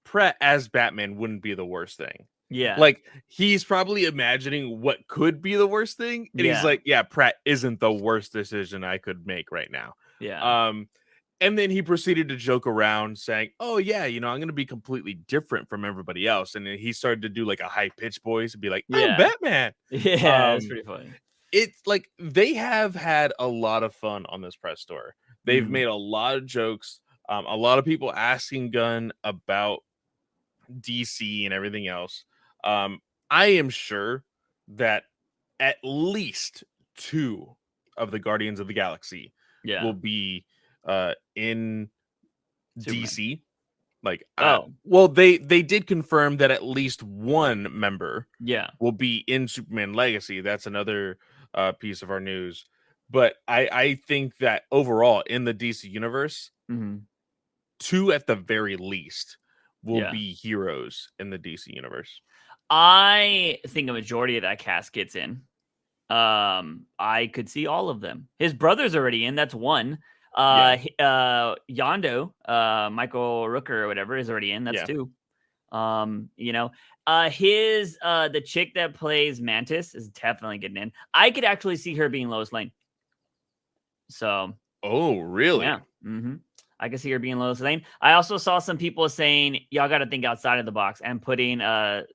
Pratt as Batman wouldn't be the worst thing. Yeah. Like, he's probably imagining what could be the worst thing. And he's like, yeah, Pratt isn't the worst decision I could make right now. Yeah. And then he proceeded to joke around saying, "Oh, yeah, I'm going to be completely different from everybody else." And then he started to do like a high pitched voice and be like, "I'm Batman." Yeah, that's pretty funny. It's like they have had a lot of fun on this press tour. They've made a lot of jokes. A lot of people asking Gunn about DC and everything else. I am sure that at least 2 of the Guardians of the Galaxy will be in Superman. DC. Like, well, they did confirm that at least 1 member will be in Superman Legacy. That's another piece of our news. But I think that overall in the DC universe, 2 at the very least will be heroes in the DC universe. I think a majority of that cast gets in. I could see all of them. His brother's already in. That's 1. Yondo, Michael Rooker or whatever is already in. That's 2. The chick that plays Mantis is definitely getting in. I could actually see her being Lois Lane. So. Oh, really? Yeah. I can see her being Lois Lane. I also saw some people saying y'all got to think outside of the box and putting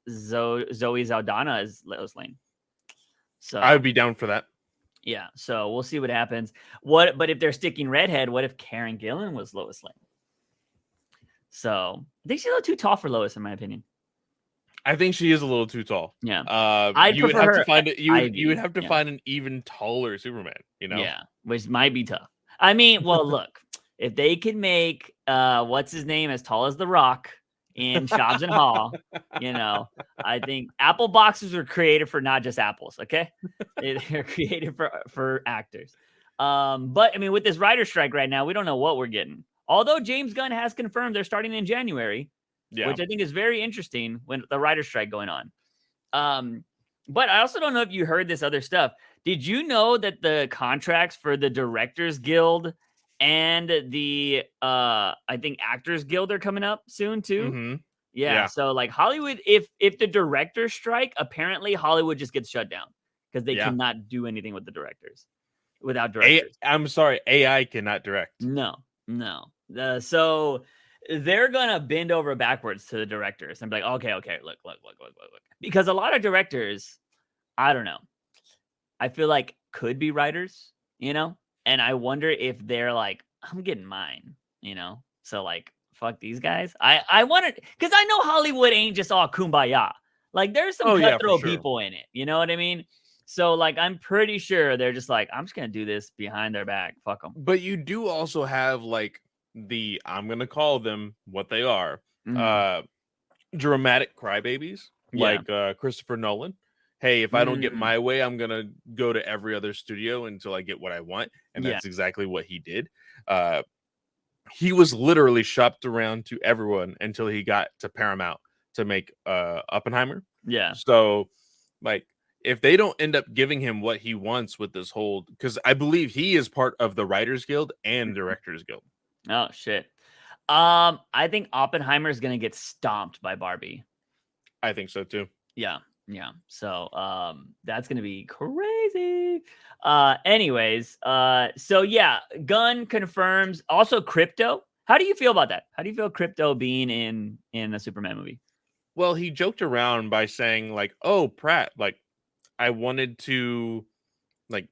Zoe Saldana as Lois Lane. So I would be down for that. Yeah, so we'll see what happens. But if they're sticking redhead, what if Karen Gillan was Lois Lane? So I think she's a little too tall for Lois, in my opinion. I think she is a little too tall. Yeah, you would have to find it. You would have to find an even taller Superman. Yeah, which might be tough. I mean, well, look, if they can make what's his name as tall as The Rock in Shobbs and Hall, I think apple boxes were created for not just apples. Okay, they're created for actors. But I mean, with this writer strike right now, we don't know what we're getting. Although James Gunn has confirmed they're starting in January, which I think is very interesting when the writer strike going on. But I also don't know if you heard this other stuff. Did you know that the contracts for the Directors Guild and the I think Actors Guild are coming up soon too? Yeah. So like Hollywood, if the directors strike, apparently Hollywood just gets shut down because they cannot do anything with the directors without directors. I'm sorry, AI cannot direct. No. So they're gonna bend over backwards to the directors and be like, okay, look. Because a lot of directors, I don't know, I feel like could be writers, and I wonder if they're like, I'm getting mine, so like, fuck these guys. I wanted, because I know Hollywood ain't just all kumbaya. Like there's some cutthroat people in it. You know what I mean? So like, I'm pretty sure they're just like, I'm just going to do this behind their back. Fuck them. But you do also have like I'm going to call them what they are. Dramatic crybabies like Christopher Nolan. Hey, if I don't get my way, I'm going to go to every other studio until I get what I want. And that's exactly what he did. He was literally shopped around to everyone until he got to Paramount to make Oppenheimer. Yeah. So like, if they don't end up giving him what he wants with this whole, because I believe he is part of the Writers Guild and Directors Guild. Oh shit. I think Oppenheimer is gonna get stomped by Barbie. I think so too. Yeah. So that's gonna be crazy. Anyways, so yeah, Gunn confirms also Crypto. How do you feel about that? How do you feel Crypto being in a Superman movie? Well, he joked around by saying like, "Oh, Pratt, like I wanted to like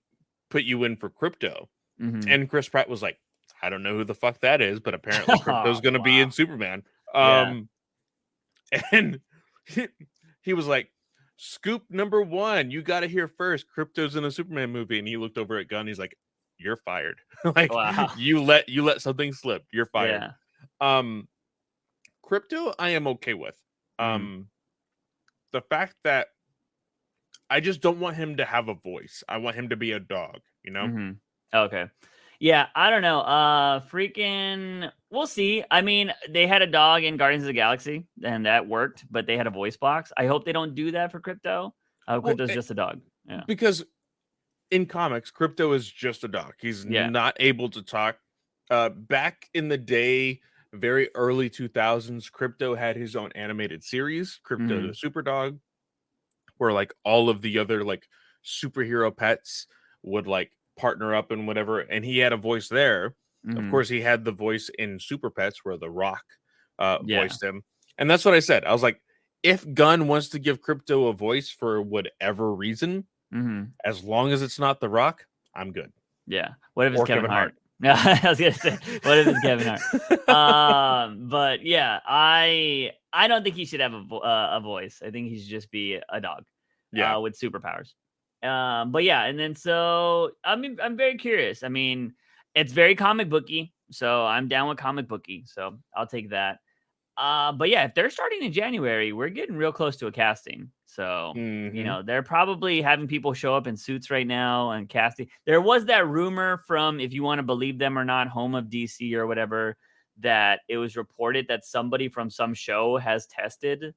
put you in for Crypto." Mm-hmm. And Chris Pratt was like, "I don't know who the fuck that is, but apparently Crypto's going to be in Superman." Yeah. And he was like, "Scoop number 1, you got to hear first. Crypto's in a Superman movie." And he looked over at Gunn. He's like, "You're fired. Like Wow. you let something slip. You're fired." Yeah. Crypto, I am okay with. Mm-hmm. The fact that I just don't want him to have a voice. I want him to be a dog, you know? Mm-hmm. Okay. Yeah, I don't know. Freaking, we'll see. I mean, they had a dog in Guardians of the Galaxy, and that worked, but they had a voice box. I hope they don't do that for Crypto. Well, Crypto's just a dog. Yeah. Because in comics, Crypto is just a dog. He's Yeah. not able to talk. Back in the day, very early 2000s, Crypto had his own animated series, Crypto the Super Dog, where like all of the other like superhero pets would like partner up and whatever, and he had a voice there. Of course, he had the voice in Super Pets where The Rock voiced him, and that's what I said. I was like, if Gunn wants to give Crypto a voice for whatever reason, as long as it's not The Rock, I'm good. Yeah. What if it's Or Kevin Hart? I was gonna say, what if it's Kevin Hart? But yeah, I don't think he should have a voice. I think he should just be a dog. Yeah. With superpowers. But yeah, and then so I mean, I'm very curious. I mean, it's very comic booky, so I'm down with comic booky, so I'll take that. But yeah, if they're starting in January, we're getting real close to a casting. So, you know, they're probably having people show up in suits right now and casting. There was that rumor from, if you want to believe them or not, Home of DC or whatever, that it was reported that somebody from some show has tested.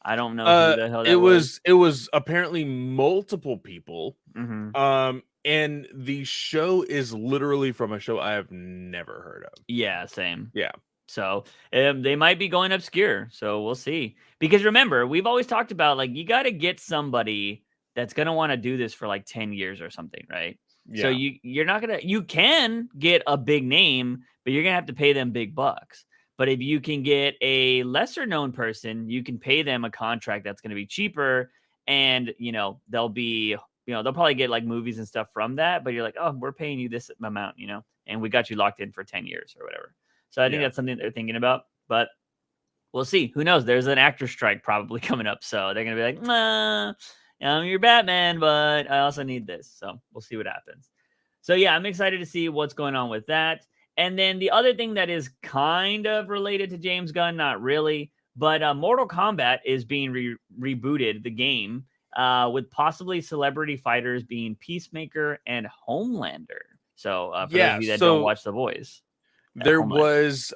I don't know who the hell that was. It was apparently multiple people. And the show is literally from a show I have never heard of. Yeah, same. Yeah. So they might be going obscure. So we'll see. Because remember, we've always talked about like you got to get somebody that's gonna want to do this for like 10 years or something, right? Yeah. So you're not gonna you can get a big name, but you're gonna have to pay them big bucks. But if you can get a lesser known person, you can pay them a contract that's gonna be cheaper, and you know they'll probably get like movies and stuff from that. But you're like, oh, we're paying you this amount, you know, and we got you locked in for 10 years or whatever. So I think that's something they're thinking about, but we'll see. Who knows? There's an actor strike probably coming up. So they're going to be like, nah, you're Batman, but I also need this. So we'll see what happens. So yeah, I'm excited to see what's going on with that. And then the other thing that is kind of related to James Gunn, not really, but Mortal Kombat is being rebooted, the game, with possibly celebrity fighters being Peacemaker and Homelander. So for those of you that don't watch The Boys. There was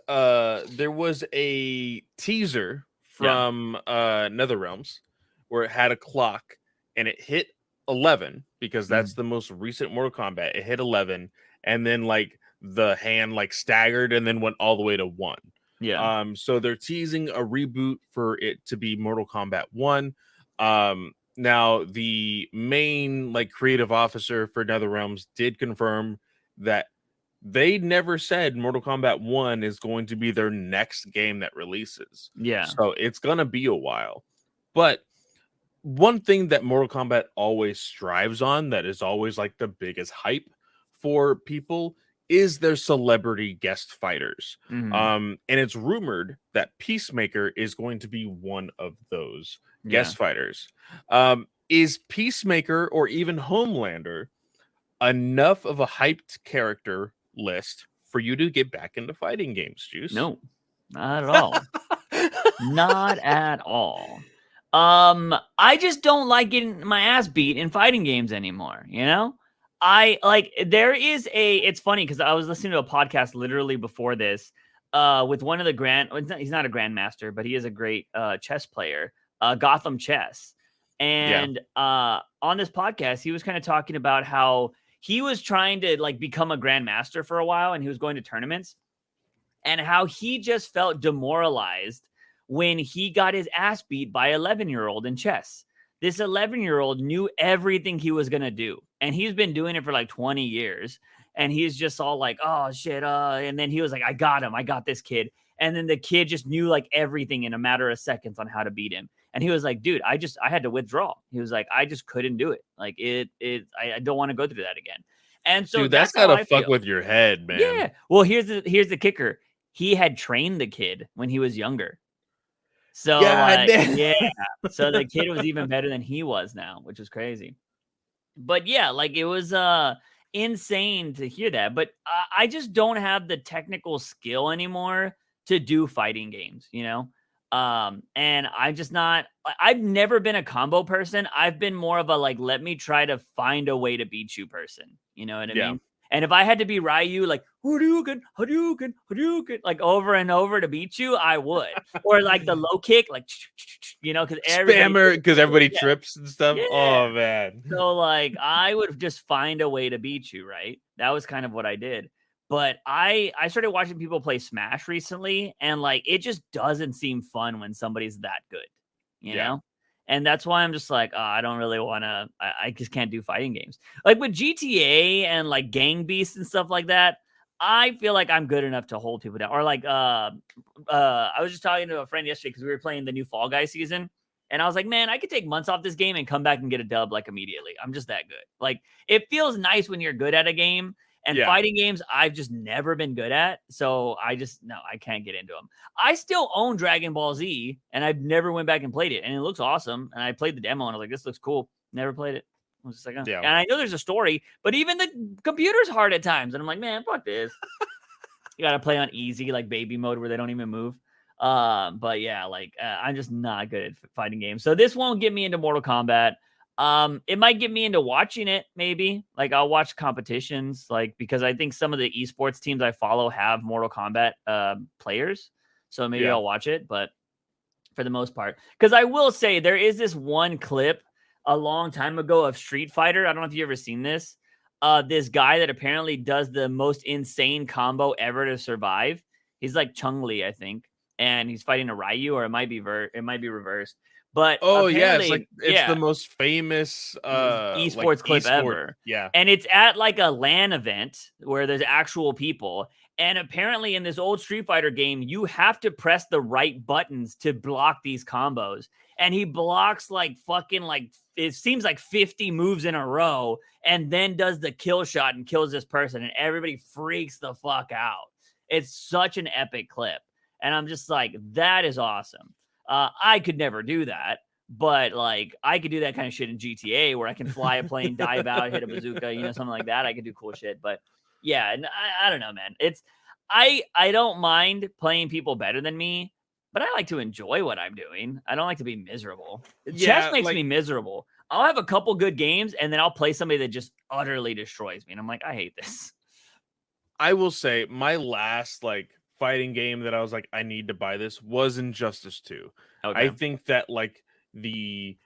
a teaser from NetherRealms where it had a clock and it hit 11 because that's the most recent Mortal Kombat. It hit 11 and then like the hand like staggered and then went all the way to 1. Yeah. So they're teasing a reboot for it to be Mortal Kombat 1. Now the main like creative officer for NetherRealms did confirm that they never said Mortal Kombat 1 is going to be their next game that releases. Yeah. So it's going to be a while. But one thing that Mortal Kombat always strives on, that is always like the biggest hype for people, is their celebrity guest fighters. And it's rumored that Peacemaker is going to be one of those guest fighters. Is Peacemaker or even Homelander enough of a hyped character list for you to get back into fighting games, Juice? No, not at all. Not at all. I just don't like getting my ass beat in fighting games anymore, you know? It's funny because I was listening to a podcast literally before this with one of the he's not a grandmaster, but he is a great chess player, Gotham Chess. And on this podcast, he was kind of talking about how he was trying to like become a grandmaster for a while and he was going to tournaments. and how he just felt demoralized when he got his ass beat by 11-year-old in chess. This 11-year-old knew everything he was going to do, and he's been doing it for like 20 years. And he's just all like, oh shit. And then he was like, I got him. I got this kid. And then the kid just knew like everything in a matter of seconds on how to beat him. And he was like, dude, I had to withdraw. He was like, I just couldn't do it. Like I don't want to go through that again. And so Dude, that's gotta fuck with your head, man. Yeah. Well, here's the kicker. He had trained the kid when he was younger. So yeah. So the kid was even better than he was now, which is crazy. But yeah, like it was insane to hear that. But I just don't have the technical skill anymore to do fighting games, you know? And I'm just not, I've never been a combo person. I've been more of a like, let me try to find a way to beat you person. You know what I mean? And if I had to be Ryu, like Hadouken, like over and over to beat you, I would. Or like the low kick, like you know, because everybody trips and stuff. Yeah. Oh man. So like I would just find a way to beat you, right? That was kind of what I did. But I started watching people play Smash recently, and like it just doesn't seem fun when somebody's that good, you know? And that's why I'm just like, oh, I don't really want to, I just can't do fighting games. Like with GTA and like Gang Beasts and stuff like that, I feel like I'm good enough to hold people down. Or like, I was just talking to a friend yesterday because we were playing the new Fall Guys season. And I was like, man, I could take months off this game and come back and get a dub like immediately. I'm just that good. Like it feels nice when you're good at a game. And fighting games, I've just never been good at. So I can't get into them. I still own Dragon Ball Z, and I've never went back and played it. And it looks awesome. And I played the demo, and I was like, this looks cool. Never played it. I was just like, oh. And I know there's a story, but even the computer's hard at times. And I'm like, man, fuck this. You got to play on easy, like baby mode where they don't even move. But yeah, like I'm just not good at fighting games. So this won't get me into Mortal Kombat. It might get me into watching it, maybe. Like I'll watch competitions, like because I think some of the esports teams I follow have Mortal Kombat players. So maybe I'll watch it, but for the most part. Because I will say there is this one clip a long time ago of Street Fighter. I don't know if you've ever seen this. This guy that apparently does the most insane combo ever to survive. He's like Chung-Li, I think. And he's fighting a Ryu, or it might be reversed. But it's the most famous esports clip ever. Yeah. And it's at like a LAN event where there's actual people. And apparently in this old Street Fighter game, you have to press the right buttons to block these combos. And he blocks like fucking like it seems like 50 moves in a row and then does the kill shot and kills this person. And everybody freaks the fuck out. It's such an epic clip. And I'm just like, that is awesome. I could never do that, but like I could do that kind of shit in GTA where I can fly a plane, dive out, hit a bazooka, you know, something like that. I could do cool shit, but yeah, and I don't know, man. It's I don't mind playing people better than me, but I like to enjoy what I'm doing. I don't like to be miserable. Chess makes me miserable. I'll have a couple good games and then I'll play somebody that just utterly destroys me, and I'm like, I hate this. I will say my last like fighting game that I was like, I need to buy this was Injustice 2. Okay. I think that like the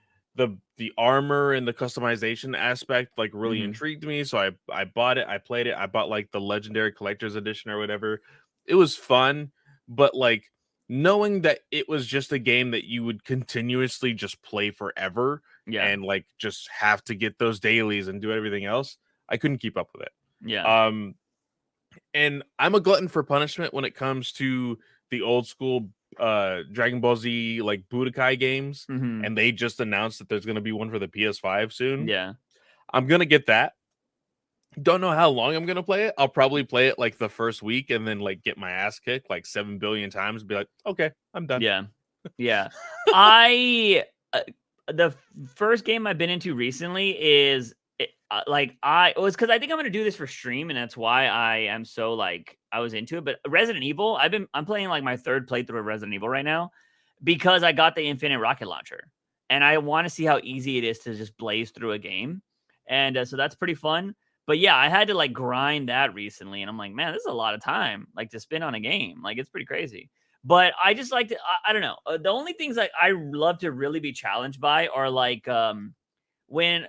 armor and the customization aspect like really intrigued me. So I bought it, I played it, I bought like the legendary collector's edition or whatever. It was fun, but like knowing that it was just a game that you would continuously just play forever and like just have to get those dailies and do everything else, I couldn't keep up with it. Yeah. And I'm a glutton for punishment when it comes to the old school Dragon Ball Z like Budokai games, and they just announced that there's going to be one for the PS5 soon. Yeah, I'm going to get that. Don't know how long I'm going to play it. I'll probably play it like the first week and then like get my ass kicked like 7 billion times and be like, okay, I'm done. Yeah. The first game I've been into recently is it was because I think I'm going to do this for stream, and that's why I am so like I was into it. But Resident Evil, I'm playing like my third playthrough of Resident Evil right now because I got the infinite rocket launcher, and I want to see how easy it is to just blaze through a game, and so that's pretty fun. But yeah, I had to like grind that recently, and I'm like, man, this is a lot of time like to spend on a game. Like it's pretty crazy. But I just like to, I don't know. The only things like I love to really be challenged by are like when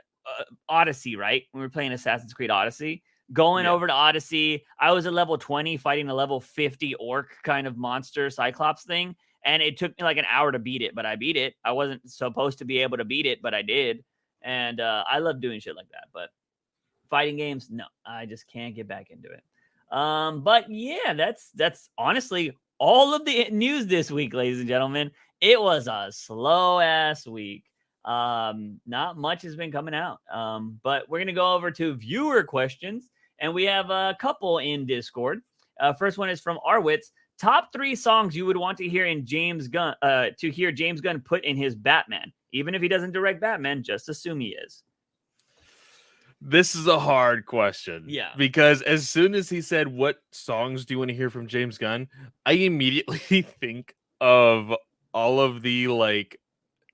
Odyssey, right? When we were playing Assassin's Creed Odyssey, going Yeah. over to Odyssey. I was at level 20 fighting a level 50 orc kind of monster Cyclops thing. And it took me like an hour to beat it, but I beat it. I wasn't supposed to be able to beat it, but I did. And I love doing shit like that. But fighting games, no, I just can't get back into it. But yeah, that's honestly all of the news this week, ladies and gentlemen. It was a slow ass week. Not much has been coming out. But we're gonna go over to viewer questions, and we have a couple in Discord. First one is from Arwitz. Top 3 songs you would want to hear in James Gunn to hear James Gunn put in his Batman, even if he doesn't direct Batman. Just assume he is. This is a hard question. Yeah. Because as soon as he said, what songs do you want to hear from James Gunn? I immediately think of all of the like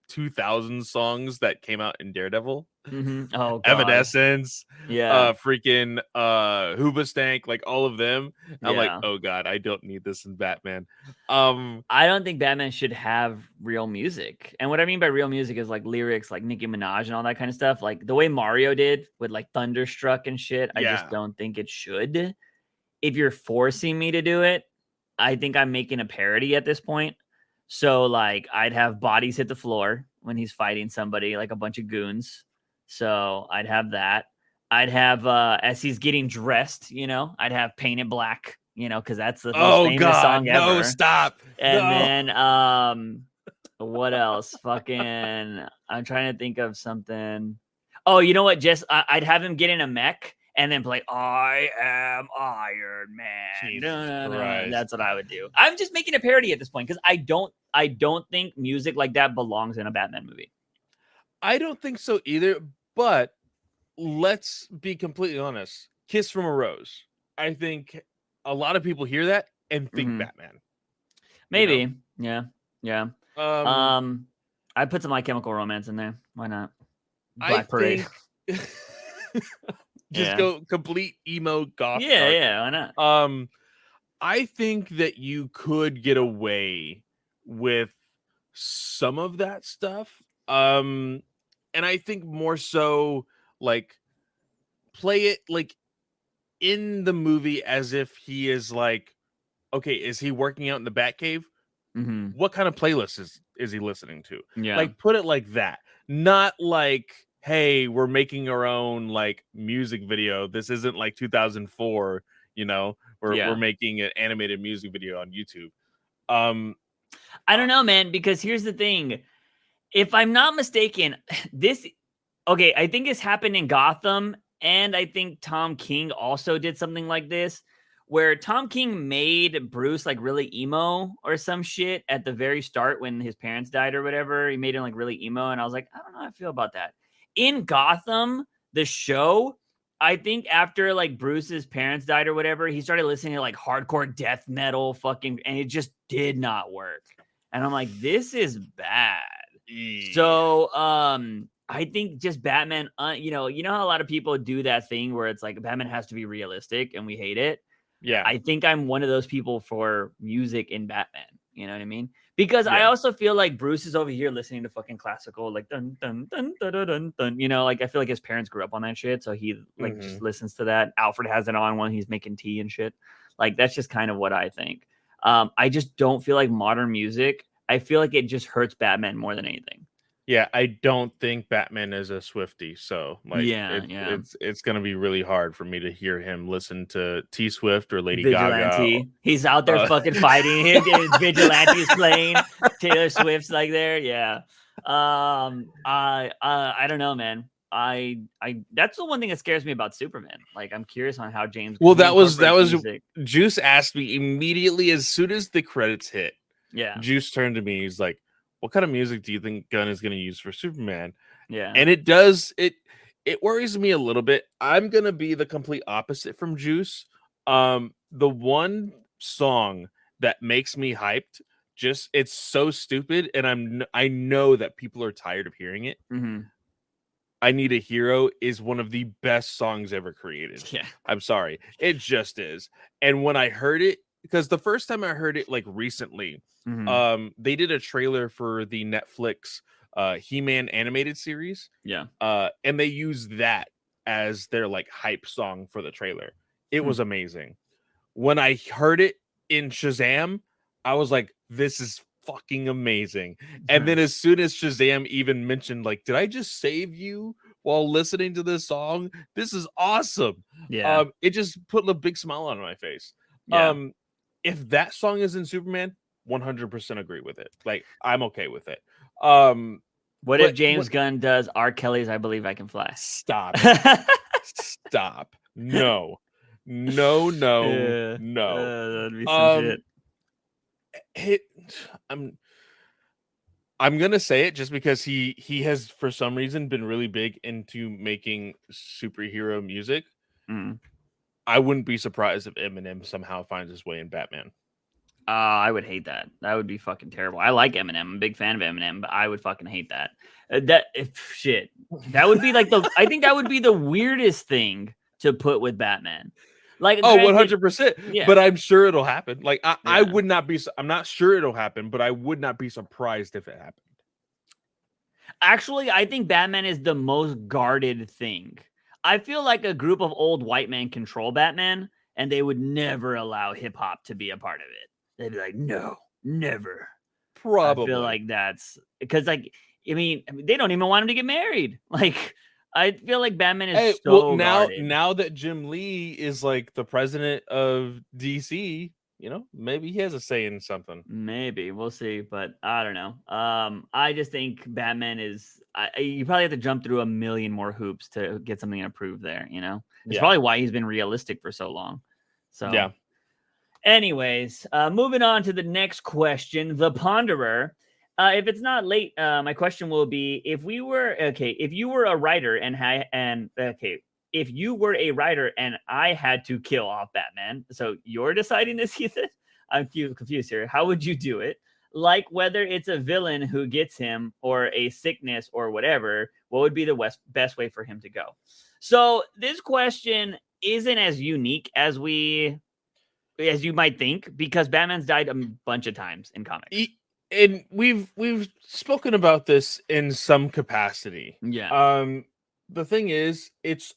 2000 songs that came out in Daredevil. Mm-hmm. Oh, God. Evanescence, Yeah. freaking Hoobastank, like all of them. I'm like, Yeah. oh God, I don't need this in Batman. I don't think Batman should have real music. And what I mean by real music is like lyrics like Nicki Minaj and all that kind of stuff. Like the way Mario did with like Thunderstruck and shit. I just Yeah. don't think it should. If you're forcing me to do it, I think I'm making a parody at this point. So like I'd have bodies hit the floor when he's fighting somebody, like a bunch of goons. So I'd have that. I'd have as he's getting dressed, you know, I'd have Painted Black, you know, because that's the most famous God, song ever. no, stop. And No. then what else? Fucking I'm trying to think of something. Oh, you know what? Just I'd have him get in a mech and then play I Am Iron Man. Jesus Christ. That's what I would do. I'm just making a parody at this point because I don't think music like that belongs in a Batman movie. I don't think so either, but let's be completely honest. Kiss from a Rose. I think a lot of people hear that and think Batman. Maybe. You know? Yeah. I I put some My Chemical Romance in there. Why not? Black Parade. Just go complete emo goth. Yeah, why not? I think that you could get away with some of that stuff. And I think more so like play it like in the movie as if he is like, okay, is he working out in the Batcave? What kind of playlist is he listening to? Yeah. Like put it like that. Not like, hey, we're making our own like music video. This isn't like 2004, you know, we're making an animated music video on YouTube. I don't know, man, because here's the thing. If I'm not mistaken, I think this happened in Gotham, and I think Tom King also did something like this, where Tom King made Bruce like really emo or some shit at the very start when his parents died or whatever. He made him like really emo, and I was like, I don't know how I feel about that. In Gotham, the show, I think after like Bruce's parents died or whatever, he started listening to like hardcore death metal and it just did not work. And I'm like, this is bad. So, I think just Batman, you know how a lot of people do that thing where it's like Batman has to be realistic and we hate it. Yeah. I think I'm one of those people for music in Batman. You know what I mean? Because I also feel like Bruce is over here listening to fucking classical, like dun dun dun dun dun dun dun. You know, like I feel like his parents grew up on that shit, so he like just listens to that. Alfred has it on when he's making tea and shit. Like that's just kind of what I think. I just don't feel like modern music. I feel like it just hurts Batman more than anything. Yeah, I don't think Batman is a Swiftie, so like, it's gonna be really hard for me to hear him listen to T Swift or Lady Gaga. He's out there fucking fighting. His Vigilante is playing. Taylor Swift's like there. Yeah. I don't know, man. I that's the one thing that scares me about Superman. Like I'm curious on how James. Well, that was music. Juice asked me immediately as soon as the credits hit. Yeah. Juice turned to me. He's like, what kind of music do you think Gunn is going to use for Superman? Yeah. And it worries me a little bit. I'm going to be the complete opposite from Juice. The one song that makes me hyped, it's so stupid. And I know that people are tired of hearing it. I Need a Hero is one of the best songs ever created. Yeah. I'm sorry. It just is. And when I heard it, because the first time I heard it like recently, they did a trailer for the Netflix He-Man animated series. Yeah. And they used that as their like hype song for the trailer. It Hmm. was amazing. When I heard it in Shazam, I was like, this is fucking amazing. And then as soon as Shazam even mentioned, like, did I just save you while listening to this song? This is awesome. Yeah. It just put a big smile on my face. Yeah. If that song is in Superman, 100% agree with it. Like, I'm okay with it. But if James Gunn does R. Kelly's I Believe I Can Fly? Stop it. Stop. No. No. That'd be some shit. I'm gonna say it just because he has for some reason been really big into making superhero music. Mm. I wouldn't be surprised if Eminem somehow finds his way in Batman. I would hate that. That would be fucking terrible. I like Eminem. I'm a big fan of Eminem, but I would fucking hate that. Shit. That would be like I think that would be the weirdest thing to put with Batman. Like, 100%. Yeah. But I'm sure it'll happen. Like, I Yeah. would not be. I'm not sure it'll happen, but I would not be surprised if it happened. Actually, I think Batman is the most guarded thing. I feel like a group of old white men control Batman, and they would never allow hip hop to be a part of it. They'd be like, no, never. Probably. I feel like that's because, like, I mean, they don't even want him to get married. Like, I feel like Batman is guarded. Now that Jim Lee is like the president of DC, maybe he has a say in something. Maybe we'll see, but I don't know. I just think Batman is. You probably have to jump through a million more hoops to get something approved there. It's probably why he's been realistic for so long. So yeah. Anyways, moving on to the next question, the Ponderer. If it's not late, my question will be: if you were a writer if you were a writer and I had to kill off Batman, so you're deciding this, Ethan? I'm confused here. How would you do it? Like, whether it's a villain who gets him or a sickness or whatever, what would be the best way for him to go? So this question isn't as unique as you might think, because Batman's died a bunch of times in comics. And we've spoken about this in some capacity. Yeah. The thing is, it's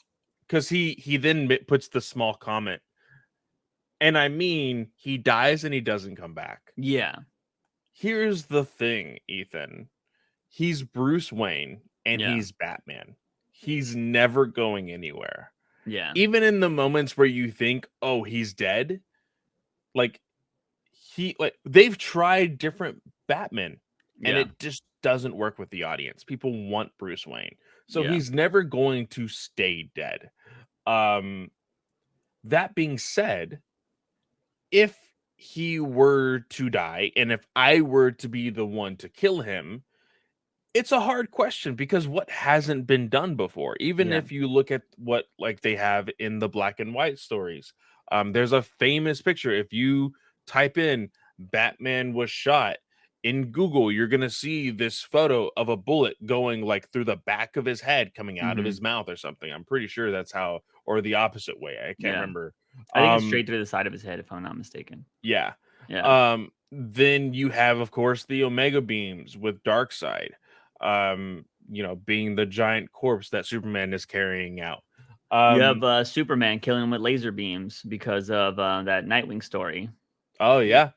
because he then puts the small comment, and I mean, he dies and he doesn't come back. Yeah. Here's the thing, Ethan. He's Bruce Wayne and he's Batman. He's never going anywhere. Yeah. Even in the moments where you think, oh, he's dead, they've tried different Batman and it just doesn't work with the audience. People want Bruce Wayne. So he's never going to stay dead. That being said, if he were to die and if I were to be the one to kill him, it's a hard question because what hasn't been done before? Even if you look at what they have in the black and white stories, there's a famous picture. If you type in Batman was shot in Google, you're going to see this photo of a bullet going through the back of his head, coming out of his mouth or something. I'm pretty sure that's how, or the opposite way. I can't remember. I think it's straight through the side of his head, if I'm not mistaken. Yeah. Yeah. Then you have, of course, the Omega beams with Darkseid, being the giant corpse that Superman is carrying out. You have Superman killing him with laser beams because of that Nightwing story. Oh, yeah.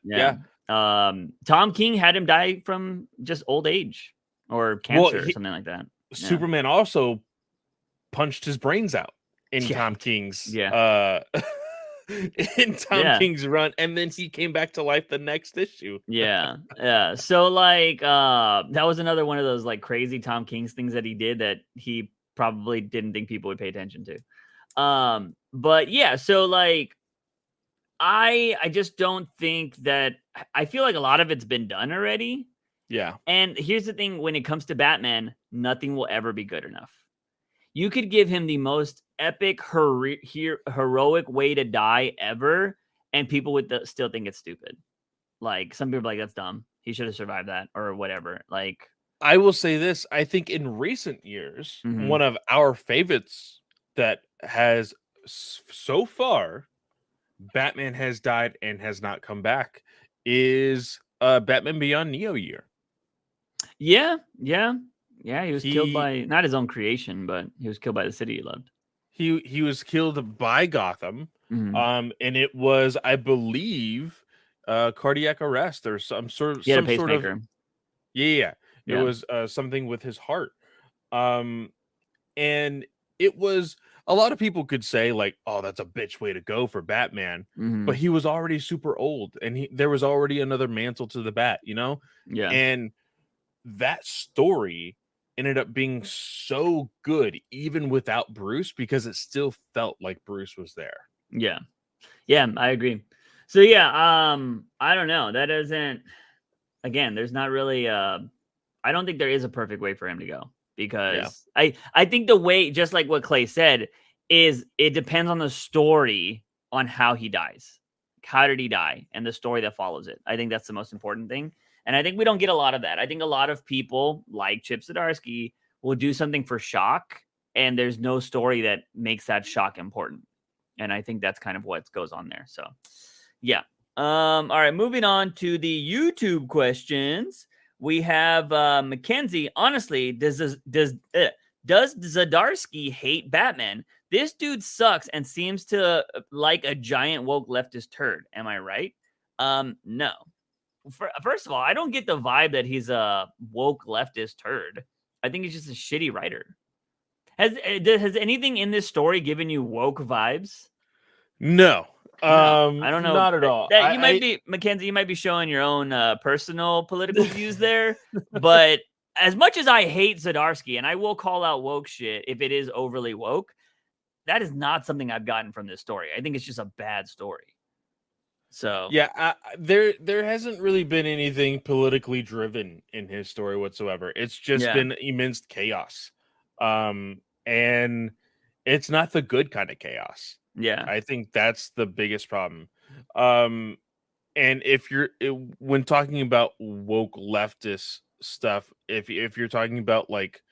Tom King had him die from just old age or cancer or something like that. Superman also punched his brains out in Tom King's King's run, and then he came back to life the next issue. Yeah. So that was another one of those crazy Tom King's things that he did that he probably didn't think people would pay attention to. But yeah, so I just don't think that. I feel like a lot of it's been done already. Yeah. And here's the thing: when it comes to Batman, nothing will ever be good enough. You could give him the most epic, heroic way to die ever, and people would still think it's stupid. Some people are like, that's dumb. He should have survived that or whatever. I will say this. I think in recent years, one of our favorites that has so far Batman has died and has not come back is Batman Beyond Neo Year. Yeah. He was killed by not his own creation, but he was killed by the city he loved. He was killed by Gotham. Mhm. And it was, I believe, cardiac arrest or some sort He had a of pacemaker. yeah. It Yeah. was something with his heart. Um, and it was, a lot of people could say like, oh, that's a bitch way to go for Batman, but Mhm. he was already super old, and there was already another mantle to the bat, you know. Yeah. And that story ended up being so good even without Bruce, because it still felt like Bruce was there. Yeah. Yeah, I agree. So yeah, I don't know. That doesn't again, there's not really I don't think there is a perfect way for him to go Yeah. because I think the way, just like what Clay said, is it depends on the story on how he dies. How did he die? And the story that follows it. I think that's the most important thing. And I think we don't get a lot of that. I think a lot of people like Chip Zdarsky will do something for shock, and there's no story that makes that shock important. And I think that's kind of what goes on there. So yeah. All right, moving on to the YouTube questions. We have Mackenzie. Honestly, does Zdarsky hate Batman? This dude sucks and seems to like a giant woke leftist turd. Am I right? No. First of all, I don't get the vibe that he's a woke leftist turd. I think he's just a shitty writer. Has anything in this story given you woke vibes? No. No, I don't know Not at all. that you might be Mackenzie. You might be showing your own personal political views there, but as much as I hate Zdarsky, and I will call out woke shit if it is overly woke, that is not something I've gotten from this story. I think it's just a bad story. So Yeah, there hasn't really been anything politically driven in his story whatsoever. It's just yeah, been immense chaos. And it's not the good kind of chaos. yeah, I think that's the biggest problem. And when talking about woke leftist stuff, if you're talking about like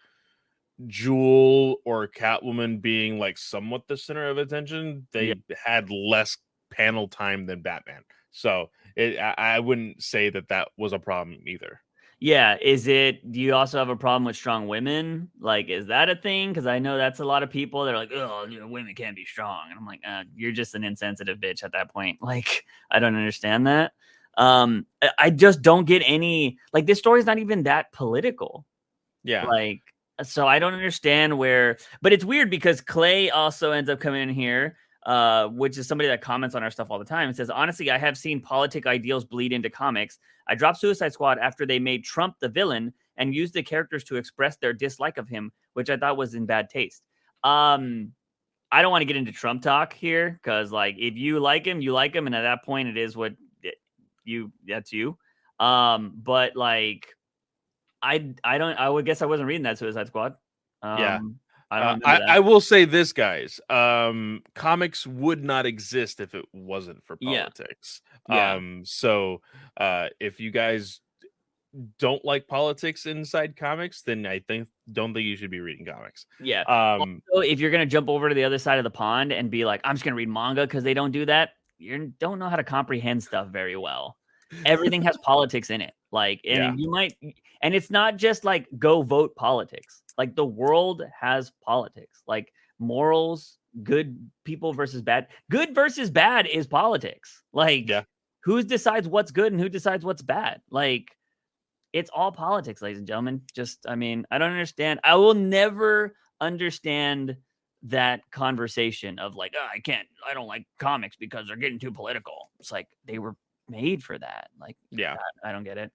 Jewel or Catwoman being like somewhat the center of attention, yeah. they had less panel time than Batman. So I wouldn't say that was a problem either. Yeah, do you also have a problem with strong women? Like, is that a thing? Because I know that's a lot of people. They're like, oh, women can't be strong. And I'm like, you're just an insensitive bitch at that point. Like, I don't understand that. I just don't get any, like, this story's not even that political. Yeah. Like, so I don't understand but it's weird because Clay also ends up coming in here, which is somebody that comments on our stuff all the time and says, honestly, I have seen politic ideals bleed into comics. I dropped Suicide Squad after they made Trump the villain and used the characters to express their dislike of him, which I thought was in bad taste. I don't want to get into Trump talk here because, like, if you like him, you like him, and at that point, it is that's you. But like, I would guess I wasn't reading that Suicide Squad. Yeah. I don't remember that. I will say this, guys. Comics would not exist if it wasn't for Yeah. politics. Yeah. So if you guys don't like politics inside comics, then don't think you should be reading comics. Yeah. Also, if you're gonna jump over to the other side of the pond and be like, I'm just gonna read manga because they don't do that, you don't know how to comprehend stuff very well. Everything has politics in it. Like, and you might, and it's not just like go vote politics. Like, the world has politics, like morals, good people versus bad. Good versus bad is politics. Like, who decides what's good and who decides what's bad? Like, it's all politics, ladies and gentlemen. I mean, I don't understand. I will never understand that conversation of like, oh, I don't like comics because they're getting too political. It's like, they were made for that. Like, I don't get it.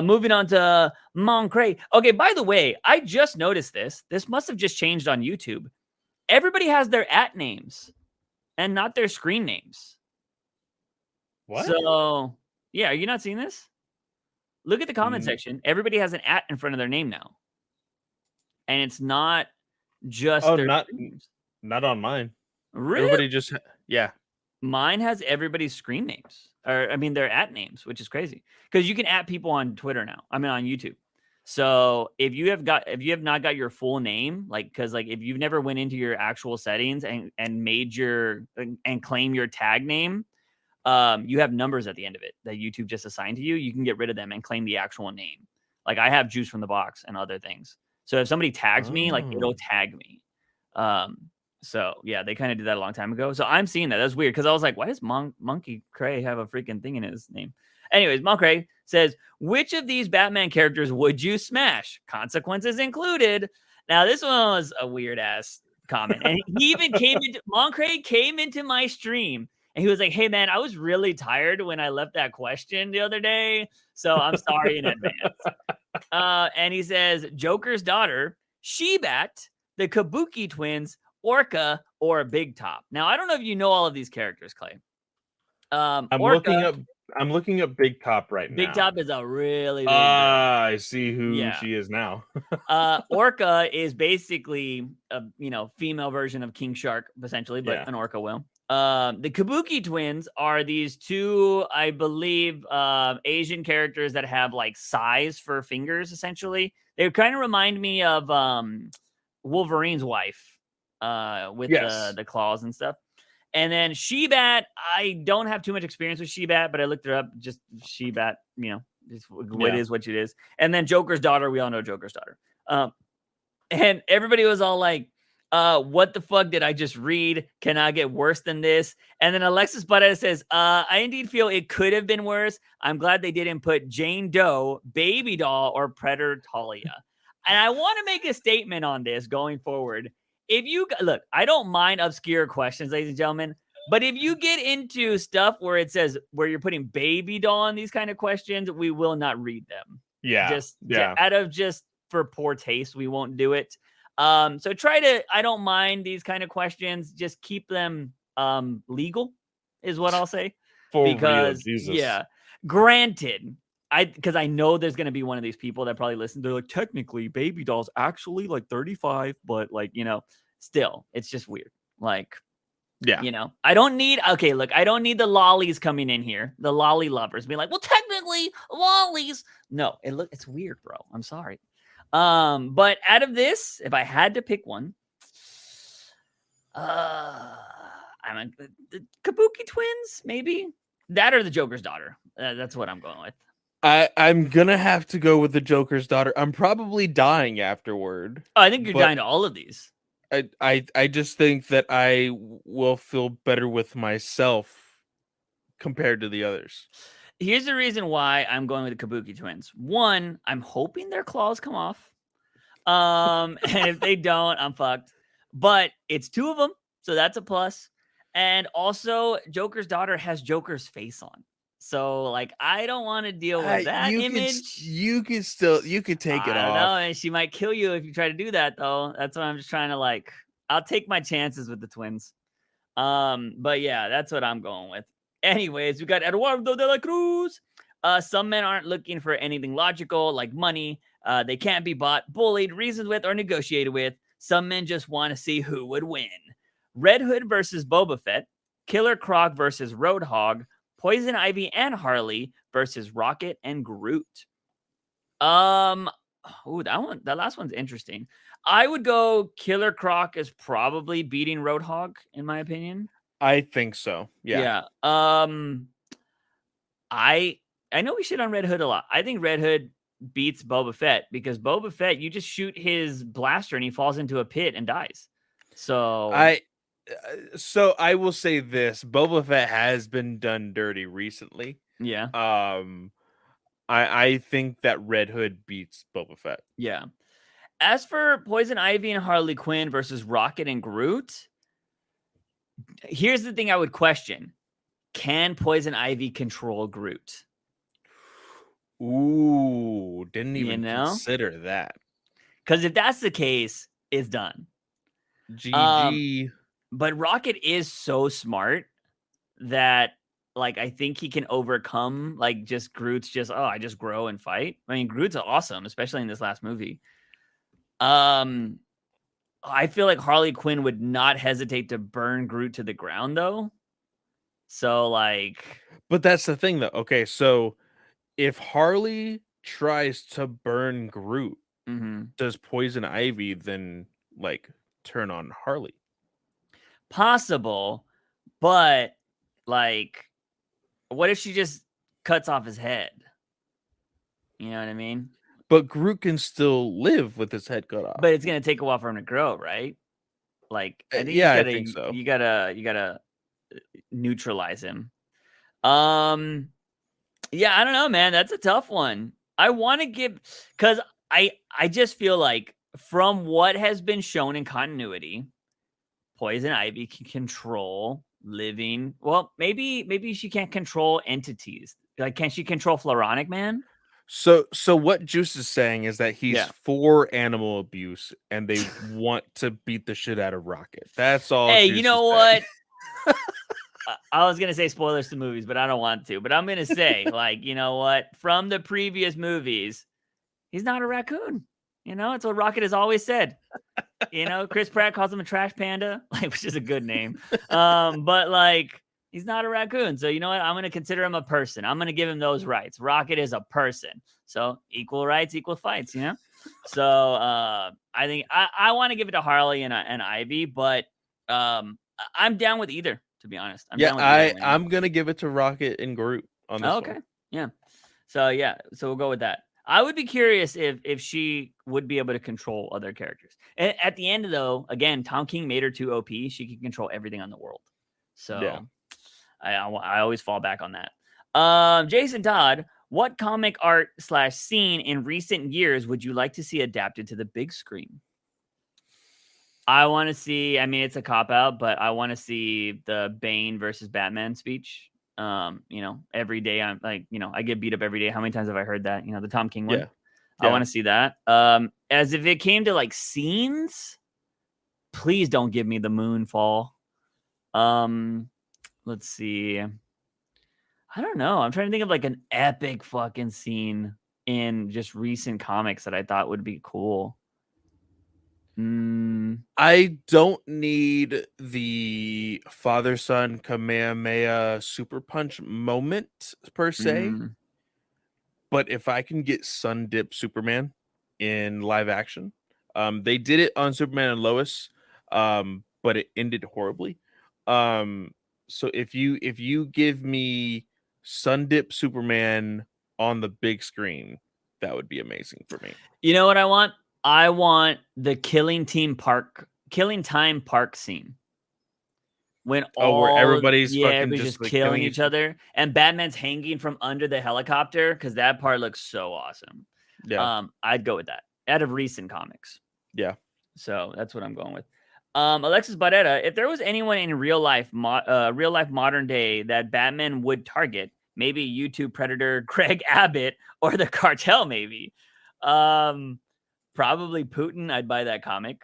Moving on to Moncray. Okay, by the way, I just noticed this. This must have just changed on YouTube. Everybody has their @ names and not their screen names. What? So, yeah, are you not seeing this? Look at the comment section. Everybody has an @ in front of their name now. And it's not just their names. Not on mine. Really? Everybody just Mine has everybody's screen names. Or I mean their @ names, which is crazy. Because you can @ people on Twitter now. I mean on YouTube. So if you have not got your full name, like, because like if you've never went into your actual settings and made and claim your tag name, you have numbers at the end of it that YouTube just assigned to you. You can get rid of them and claim the actual name. Like, I have Juice from the Box and other things. So if somebody tags me, like, it'll tag me. So yeah, they kind of did that a long time ago. So I'm seeing that. That's weird because I was like, why does Monkey Cray have a freaking thing in his name? Anyways, Monk Cray says, which of these Batman characters would you smash? Consequences included. Now this one was a weird ass comment, and he even Moncray came into my stream. And he was like, hey, man, I was really tired when I left that question the other day. So I'm sorry in advance. And he says, Joker's daughter, She-Bat, the Kabuki twins, Orca, or Big Top. Now, I don't know if you know all of these characters, Clay. I'm Orca, looking up Big Top right now. Big Top is a really big girl. I see who she is now. Orca is basically a female version of King Shark, essentially, but an orca whale. The Kabuki twins are these two, I believe, Asian characters that have like size for fingers, essentially. They kind of remind me of Wolverine's wife with the claws and stuff. And then She-Bat, I don't have too much experience with She-Bat, but I looked her up. Just She-Bat, what is what it is. And then Joker's daughter, we all know Joker's daughter. And everybody was all like, what the fuck did I just read? Can I get worse than this? And then Alexis Buttez says, I indeed feel it could have been worse. I'm glad they didn't put Jane Doe, Baby Doll, or Predator Talia. And I want to make a statement on this going forward. If you look, I don't mind obscure questions, ladies and gentlemen, but if you get into stuff where it says where you're putting Baby Doll on these kind of questions, we will not read them. Out of just for poor taste, we won't do it. So I don't mind these kind of questions. Just keep them legal is what I'll say. Because granted, because I know there's going to be one of these people that probably listen. They're like, technically Baby Doll's actually like 35, but like, still it's just weird. Like, I don't need the lollies coming in here. The lolly lovers being like, well, technically lollies. No, it's weird, bro. I'm sorry. But out of this, if I had to pick one, I'm the Kabuki twins, maybe that or the Joker's daughter. That's what I'm going with. I'm gonna have to go with the Joker's daughter. I'm probably dying afterward. Oh, I think you're dying to all of these. I just think that I will feel better with myself compared to the others. Here's the reason why I'm going with the Kabuki twins. One, I'm hoping their claws come off. And if they don't, I'm fucked. But it's two of them, so that's a plus. And also, Joker's daughter has Joker's face on. So, like, I don't want to deal with that image. You could take it off. I don't know, and she might kill you if you try to do that, though. That's why I'm just trying to, I'll take my chances with the twins. But yeah, that's what I'm going with. Anyways, we got Eduardo de la Cruz. Some men aren't looking for anything logical, like money. They can't be bought, bullied, reasoned with, or negotiated with. Some men just want to see who would win. Red Hood versus Boba Fett. Killer Croc versus Roadhog. Poison Ivy and Harley versus Rocket and Groot. That last one's interesting. I would go Killer Croc is probably beating Roadhog, in my opinion. I think so. Yeah. I know we shit on Red Hood a lot. I think Red Hood beats Boba Fett because Boba Fett, you just shoot his blaster and he falls into a pit and dies. So I will say this: Boba Fett has been done dirty recently. Yeah. I think that Red Hood beats Boba Fett. Yeah. As for Poison Ivy and Harley Quinn versus Rocket and Groot, here's the thing I would question. Can Poison Ivy control Groot? Ooh, didn't even consider that. Because if that's the case, it's done. GG. But Rocket is so smart that, I think he can overcome, just Groot's I just grow and fight. I mean, Groot's awesome, especially in this last movie. I feel like Harley Quinn would not hesitate to burn Groot to the ground, though. So, But that's the thing, though. Okay, so if Harley tries to burn Groot, does Poison Ivy then, turn on Harley? Possible, but, what if she just cuts off his head? You know what I mean? But Groot can still live with his head cut off. But it's going to take a while for him to grow, right? Like, I think I think so. you gotta neutralize him. Yeah, I don't know, man. That's a tough one. I want to give, because I just feel like from what has been shown in continuity, Poison Ivy can control living. Well, maybe she can't control entities. Like, can she control Floronic Man? So what Juice is saying is that he's for animal abuse and they want to beat the shit out of Rocket. That's all. Hey, Juice you know is saying. what? I was gonna say spoilers to movies, but I don't want to. But I'm gonna say, like, you know what? From the previous movies, he's not a raccoon. You know, it's what Rocket has always said. You know, Chris Pratt calls him a trash panda, like, which is a good name. But like, he's not a raccoon. So you know what? I'm gonna consider him a person. I'm gonna give him those rights. Rocket is a person. So equal rights, equal fights, you know? So I think I want to give it to Harley and Ivy, but I'm down with either, to be honest. I'm gonna give it to Rocket and Groot on this one. Yeah. So we'll go with that. I would be curious if she would be able to control other characters. And at the end, though, again, Tom King made her too OP. She can control everything on the world. So I always fall back on that. Jason Todd, what comic art / scene in recent years would you like to see adapted to the big screen? I want to see, I mean, it's a cop-out, but I want to see the Bane versus Batman speech. You know, every day I'm like, you know, I get beat up every day. How many times have I heard that? You know, the Tom King one. I want to see that. As if it came to like scenes, please don't give me the Moonfall. Let's see. I don't know. I'm trying to think of like an epic fucking scene in just recent comics that I thought would be cool. I don't need the father-son Kamehameha super punch moment per se, but if I can get Sun Dip Superman in live action, they did it on Superman and Lois, but it ended horribly. So if you give me Sun Dip Superman on the big screen, that would be amazing for me. You know what I want? I want the Killing Time Park scene. When where everybody's just like killing each other, and Batman's hanging from under the helicopter, because that part looks so awesome. Yeah. I'd go with that out of recent comics. Yeah. So that's what I'm going with. Alexis Barrera, if there was anyone in real life modern day that Batman would target, maybe YouTube Predator Greg Abbott or the Cartel, maybe. Probably Putin. I'd buy that comic.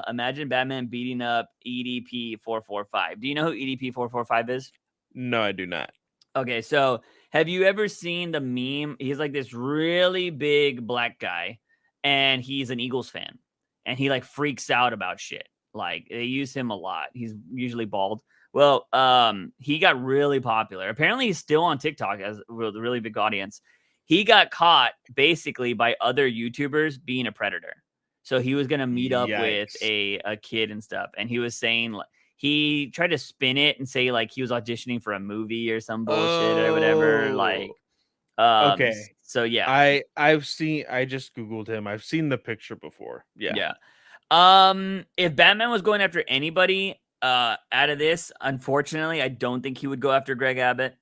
Imagine Batman beating up EDP 445. Do you know who EDP 445 is? No, I do not. Okay, so have you ever seen the meme? He's like this really big black guy, and he's an Eagles fan, and he like freaks out about shit. Like, they use him a lot. He's usually bald. Well, he got really popular. Apparently, he's still on TikTok with a really big audience. He got caught basically by other YouTubers being a predator. So he was going to meet up with a kid and stuff. And he was saying, like, he tried to spin it and say like he was auditioning for a movie or some bullshit or whatever. Like, okay. So yeah, I just Googled him. I've seen the picture before. Yeah. If Batman was going after anybody out of this, unfortunately, I don't think he would go after Greg Abbott.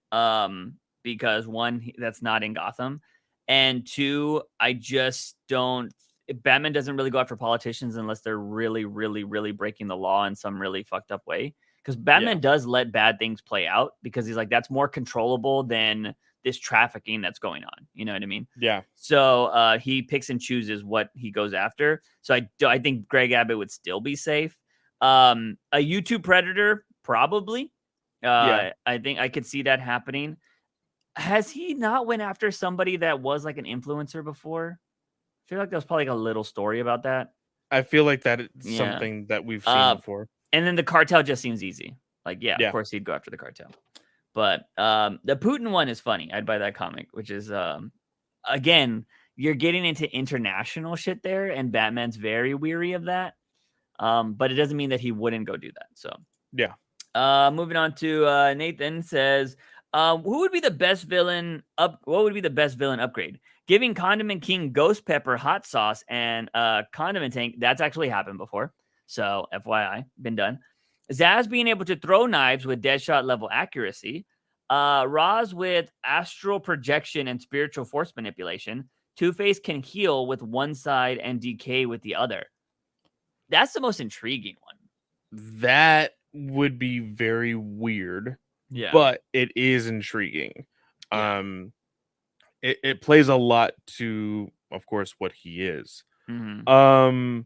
Because one, that's not in Gotham, and two, I just don't. Batman doesn't really go after politicians unless they're really, really, really breaking the law in some really fucked up way. Because Batman does let bad things play out because he's like, that's more controllable than this trafficking that's going on. You know what I mean? Yeah. So he picks and chooses what he goes after. So I think Greg Abbott would still be safe. A YouTube Predator, probably. I think I could see that happening. Has he not went after somebody that was like an influencer before? I feel like there was probably like a little story about that. I feel like that is something that we've seen before. And then the Cartel just seems easy. Like, of course he'd go after the Cartel. But the Putin one is funny. I'd buy that comic, which is, again, you're getting into international shit there, and Batman's very weary of that. But it doesn't mean that he wouldn't go do that. So, moving on to Nathan says, who would be the best villain what would be the best villain upgrade? Giving Condiment King Ghost Pepper hot sauce and Condiment Tank. That's actually happened before. So, FYI, been done. Zaz being able to throw knives with Deadshot level accuracy. Roz with astral projection and spiritual force manipulation. Two-Face can heal with one side and decay with the other. That's the most intriguing one. That would be very weird, but it is intriguing. Yeah. It plays a lot to, of course, what he is. Mm-hmm.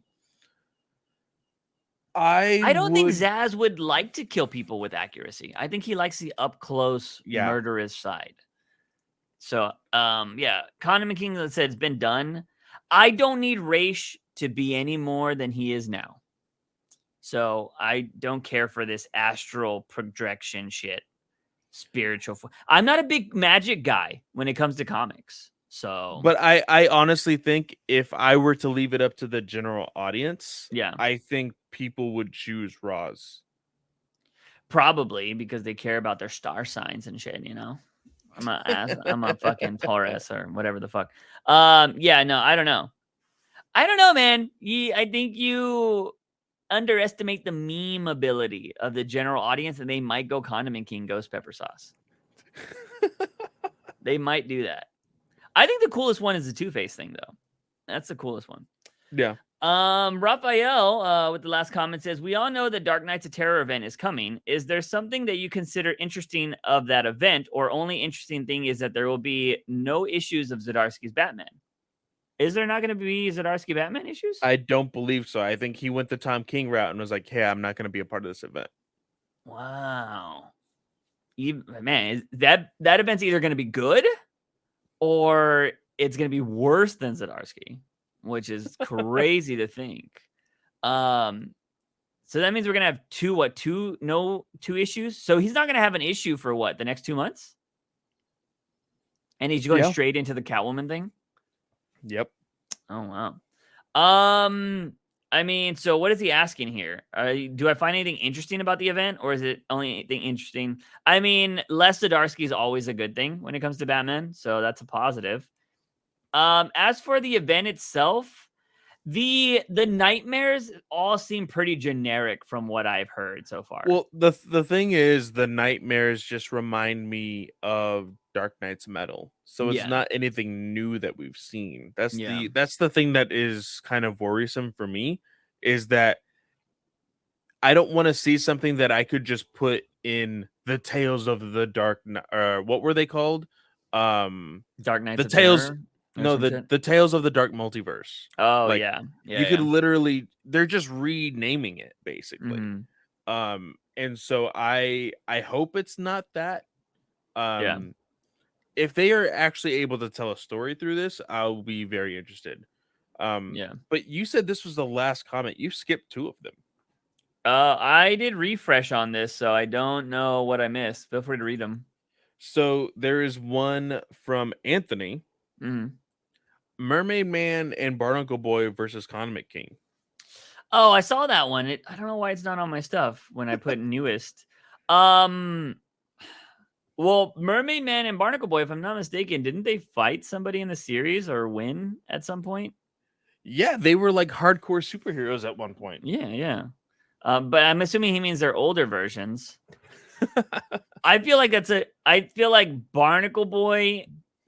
I don't think would, Zaz would like to kill people with accuracy. I think he likes the up close murderous side. So, Condiment King said it's been done. I don't need Raish to be any more than he is now. So I don't care for this astral projection shit. Spiritual. I'm not a big magic guy when it comes to comics. So, but I honestly think if I were to leave it up to the general audience, I think people would choose Roz. Probably because they care about their star signs and shit, you know. I'm a fucking Taurus or whatever the fuck. No, I don't know. I don't know, man. I think you underestimate the meme ability of the general audience, and they might go Condiment King Ghost Pepper Sauce. They might do that. I think the coolest one is the Two-Face thing, though. That's the coolest one. Yeah. Raphael, with the last comment says, we all know the Dark Knights of Terror event is coming. Is there something that you consider interesting of that event, or only interesting thing is that there will be no issues of Zdarsky's Batman? Is there not going to be Zdarsky Batman issues? I don't believe so. I think he went the Tom King route and was like, hey, I'm not going to be a part of this event. Wow. Man, that event's either going to be good or it's going to be worse than Zdarsky, which is crazy to think. So that means we're going to have two issues? So he's not going to have an issue for what, the next 2 months? And he's going straight into the Catwoman thing? Yep. Oh, wow. I mean, so what is he asking here? Do I find anything interesting about the event, or is it only anything interesting? I mean, less Zdarsky is always a good thing when it comes to Batman, so that's a positive. As for the event itself, the nightmares all seem pretty generic from what I've heard so far. Well, the thing is, the nightmares just remind me of Dark Knight's Metal, so it's not anything new that we've seen. That's the thing that is kind of worrisome for me, is that I don't want to see something that I could just put in the Tales of the Dark. What were they called? Dark Knights. The Tales. No, the Tales of the Dark Multiverse. Oh, like, you could literally, they're just renaming it basically. Mm-hmm. And so I hope it's not that. If they are actually able to tell a story through this, I'll be very interested. But you said this was the last comment. You skipped 2 of them. I did refresh on this, so I don't know what I missed. Feel free to read them. So there is one from Anthony. Mm-hmm. Mermaid Man and Barnacle Boy versus Condiment King. Oh, I saw that one. I don't know why it's not on my stuff when I put newest. Well, Mermaid Man and Barnacle Boy, if I'm not mistaken, didn't they fight somebody in the series or win at some point? Yeah, they were like hardcore superheroes at one point. Yeah. But I'm assuming he means they're older versions. I feel like Barnacle Boy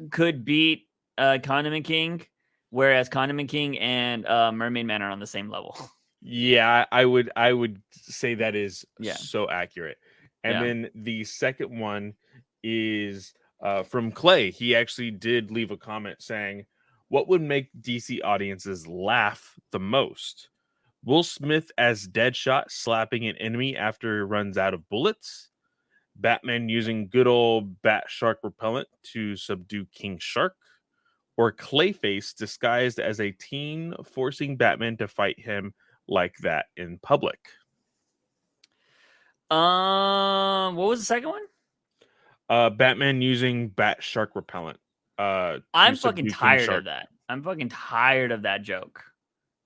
could beat Condiment King, whereas Condiment King and Mermaid Man are on the same level. Yeah, I would say that is so accurate. And then the second one is from Clay. He actually did leave a comment saying, what would make DC audiences laugh the most? Will Smith as Deadshot slapping an enemy after he runs out of bullets? Batman using good old Bat Shark repellent to subdue King Shark? Or Clayface disguised as a teen forcing Batman to fight him like that in public? What was the second one? Batman using Bat Shark repellent. I'm fucking tired of that. I'm fucking tired of that joke.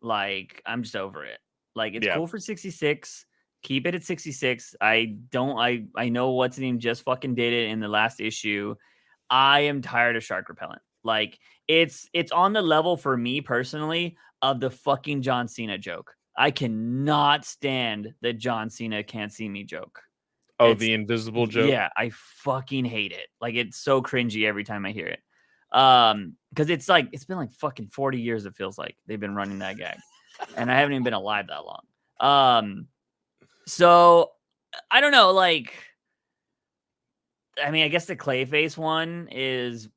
Like, I'm just over it. Like, it's cool for 66. Keep it at 66. I know what's his name just fucking did it in the last issue. I am tired of shark repellent. Like, it's on the level for me personally of the fucking John Cena joke. I cannot stand the John Cena can't see me joke. Oh, the invisible joke? Yeah, I fucking hate it. Like, it's so cringy every time I hear it. Because it's been like fucking 40 years, it feels like they've been running that gag. And I haven't even been alive that long. So I don't know, like, I mean, I guess the Clayface one is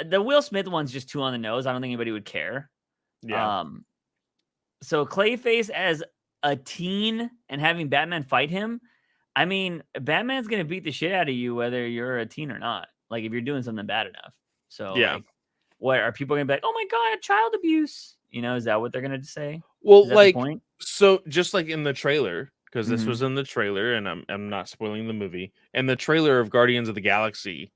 the Will Smith one's just too on the nose. I don't think anybody would care. Yeah. So Clayface as a teen and having Batman fight him, I mean, Batman's gonna beat the shit out of you whether you're a teen or not. Like, if you're doing something bad enough. So Yeah. like, what are people gonna be like? Oh my god, child abuse? You know, is that what they're gonna say? Well, Is that like, the point? so just like in the trailer, because this Mhm. was in the trailer, and I'm not spoiling the movie. In the trailer of Guardians of the Galaxy,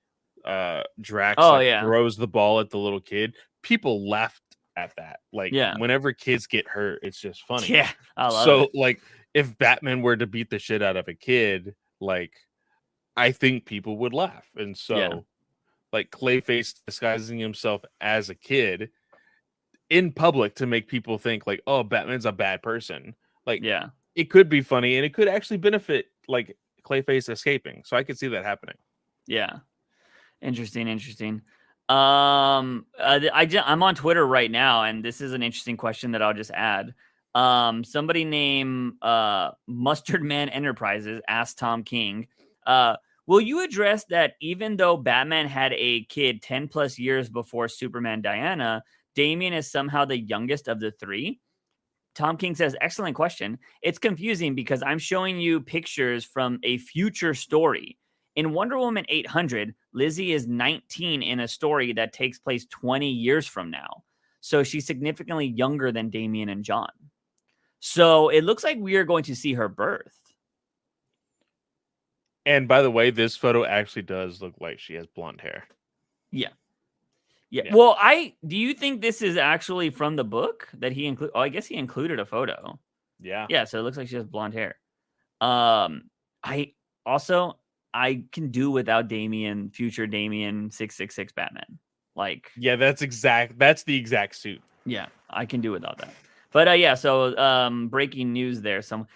Drax throws the ball at the little kid. People laughed at that. Like, whenever kids get hurt, it's just funny. Yeah, I love it. Like, if Batman were to beat the shit out of a kid, like, I think people would laugh. And so, like, Clayface disguising himself as a kid in public to make people think like, oh, Batman's a bad person. Like, it could be funny, and it could actually benefit like Clayface escaping. So I could see that happening. Yeah. Interesting. I'm on Twitter right now, and this is an interesting question that I'll just add. Somebody named Mustard Man Enterprises asked Tom King, will you address that even though Batman had a kid 10 plus years before Superman Diana, Damian is somehow the youngest of the three? Tom King says, excellent question. It's confusing because I'm showing you pictures from a future story. In Wonder Woman 800, Lizzie is 19 in a story that takes place 20 years from now. So she's significantly younger than Damian and John. So it looks like we are going to see her birth. And by the way, this photo actually does look like she has blonde hair. Yeah. Well, do you think this is actually from the book that he included? Oh, I guess he included a photo. Yeah. So it looks like she has blonde hair. I can do without future Damian 666 Batman. Like, yeah, that's the exact suit. Yeah, I can do without that. But so breaking news there. Tom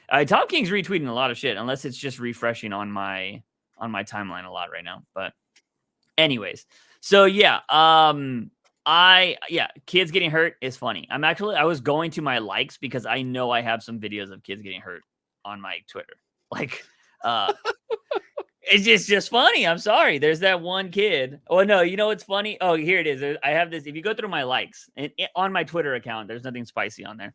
King's retweeting a lot of shit, unless it's just refreshing on my timeline a lot right now. But anyways, so kids getting hurt is funny. I was going to my likes because I know I have some videos of kids getting hurt on my Twitter. Like, it's just funny. I'm sorry. There's that one kid. Oh no, you know what's funny? Oh, here it is. I have this. If you go through my likes on my Twitter account, there's nothing spicy on there.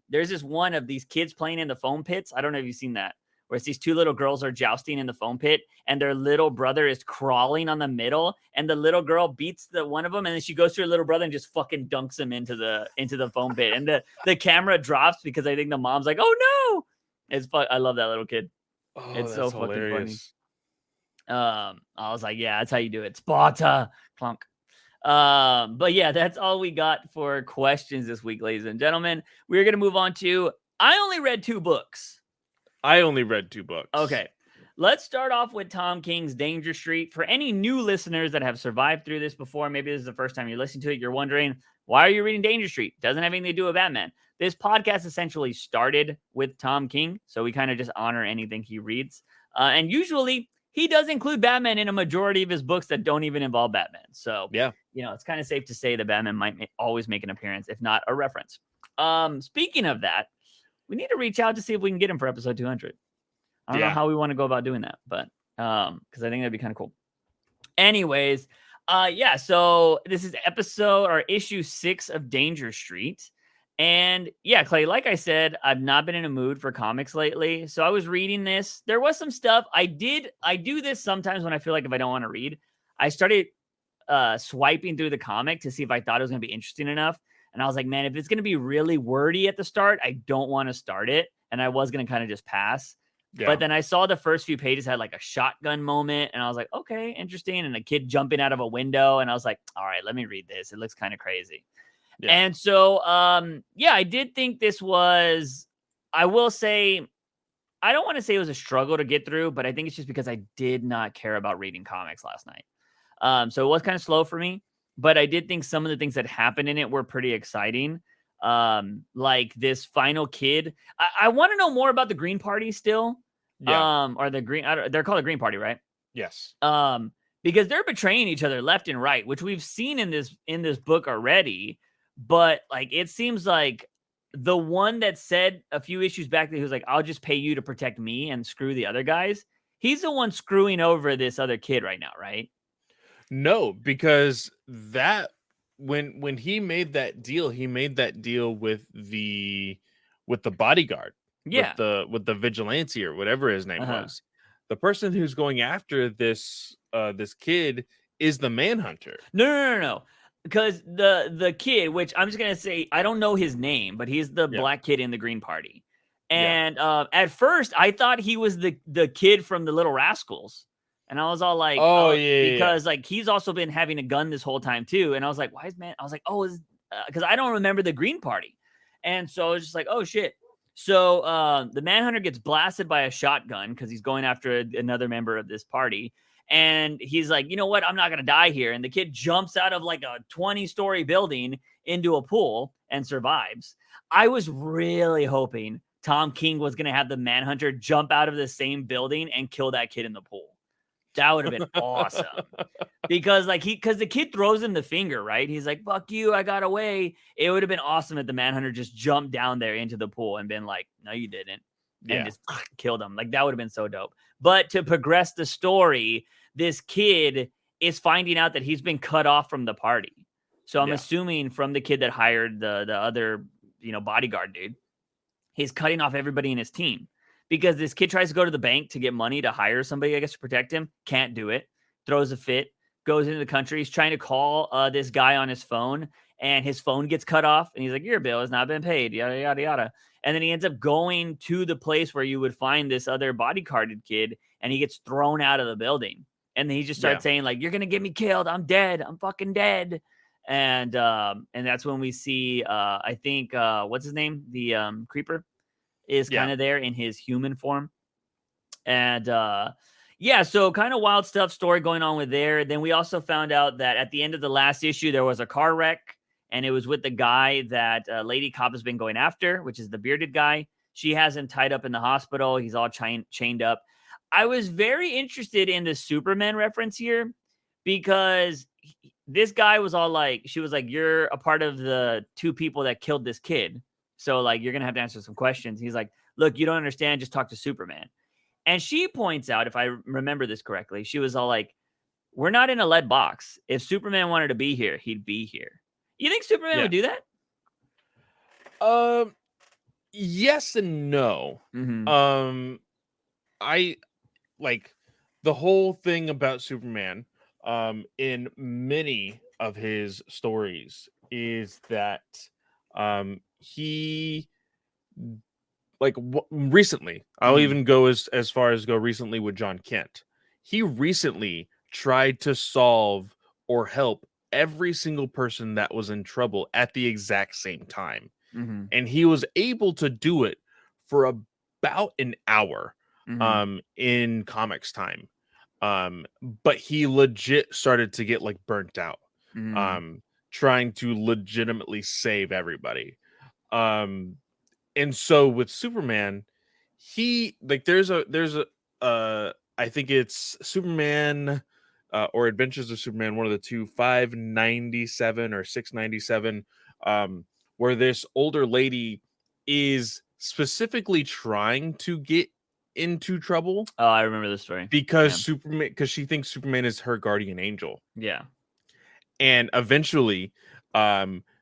There's this one of these kids playing in the foam pits. I don't know if you've seen that, where it's these two little girls are jousting in the foam pit, and their little brother is crawling on the middle, and the little girl beats the one of them, and then she goes to her little brother and just fucking dunks him into the foam pit, and the camera drops because I think the mom's like, "Oh no!" I love that little kid. Oh, it's so hilarious. Fucking funny. I was like, yeah, that's how you do it. Sparta, clunk. But yeah, that's all we got for questions this week, ladies and gentlemen. We're gonna move on to I only read 2 books. Okay. Let's start off with Tom King's Danger Street. For any new listeners that have survived through this before, maybe this is the first time you're listening to it, you're wondering, why are you reading Danger Street? Doesn't have anything to do with Batman. This podcast essentially started with Tom King, so we kind of just honor anything he reads. And usually, he does include Batman in a majority of his books that don't even involve Batman. So, it's kind of safe to say that Batman might always make an appearance, if not a reference. Speaking of that, we need to reach out to see if we can get him for episode 200. I don't know how we want to go about doing that, but because I think that'd be kind of cool. Anyways, so this is issue 6 of Danger Street. And yeah, Clay, like I said, I've not been in a mood for comics lately. So I was reading this. There was some stuff. I do this sometimes when I feel like if I don't want to read. I started swiping through the comic to see if I thought it was going to be interesting enough. And I was like, man, if it's going to be really wordy at the start, I don't want to start it. And I was going to kind of just pass. Yeah. But then I saw the first few pages had like a shotgun moment. And I was like, okay, interesting. And a kid jumping out of a window. And I was like, all right, let me read this. It looks kind of crazy. Yeah. And so, I did think this was, I will say, I don't want to say it was a struggle to get through, but I think it's just because I did not care about reading comics last night. So it was kind of slow for me, but I did think some of the things that happened in it were pretty exciting. like this final kid. I want to know more about the Green Party still. Yeah. Or the Green, they're called the Green Party, right? Yes. Because they're betraying each other left and right, which we've seen in this book already. But like, it seems like the one that said a few issues back that he was like, "I'll just pay you to protect me and screw the other guys." He's the one screwing over this other kid right now, right? No, because that when he made that deal with the bodyguard, Yeah. with the vigilante or whatever his name Uh-huh. was. The person who's going after this this kid is the Manhunter. No. Because the kid, which I'm just gonna say, I don't know his name, but he's the black kid in the Green Party. And at first, I thought he was the kid from the Little Rascals, and I was all like, Oh, yeah, because like he's also been having a gun this whole time too. And I was like, why is man? I was like, oh, because I don't remember the Green Party, and so I was just like, oh shit. So the Manhunter gets blasted by a shotgun because he's going after another member of this party. And he's like, you know what? I'm not going to die here. And the kid jumps out of like a 20-story building into a pool and survives. I was really hoping Tom King was going to have the Manhunter jump out of the same building and kill that kid in the pool. That would have been awesome. Because the kid throws him the finger, right? He's like, fuck you, I got away. It would have been awesome if the Manhunter just jumped down there into the pool and been like, no, you didn't. And just killed him. Like, that would have been so dope. But to progress the story, this kid is finding out that he's been cut off from the party. So I'm assuming from the kid that hired the other, bodyguard dude, he's cutting off everybody in his team. Because this kid tries to go to the bank to get money to hire somebody, I guess, to protect him. Can't do it. Throws a fit. Goes into the country. He's trying to call this guy on his phone, and his phone gets cut off. And he's like, your bill has not been paid, yada, yada, yada. And then he ends up going to the place where you would find this other bodyguarded kid, and he gets thrown out of the building. And then he just starts saying, like, you're going to get me killed. I'm dead. I'm fucking dead. And that's when we see, I think, what's his name? The Creeper is kind of there in his human form. And so kind of wild stuff story going on with there. Then we also found out that at the end of the last issue, there was a car wreck, and it was with the guy that Lady Cop has been going after, which is the bearded guy. She has him tied up in the hospital. He's all chained up. I was very interested in the Superman reference here because this guy was all like, she was like, you're a part of the two people that killed this kid. So like, you're going to have to answer some questions. He's like, look, you don't understand. Just talk to Superman. And she points out, if I remember this correctly, she was all like, we're not in a lead box. If Superman wanted to be here, he'd be here. You think Superman would do that? Yes and no. Mm-hmm. I like the whole thing about Superman in many of his stories is that he recently, I'll even go as far as go recently with John Kent. He recently tried to solve or help every single person that was in trouble at the exact same time. Mm-hmm. And he was able to do it for about an hour in comics time. But he legit started to get like burnt out trying to legitimately save everybody. And so with Superman, he like there's a I think it's Superman or Adventures of Superman, one of the two, 597 or 697, where this older lady is specifically trying to get into trouble. Oh, I remember this story. Because because she thinks Superman is her guardian angel. Yeah. And eventually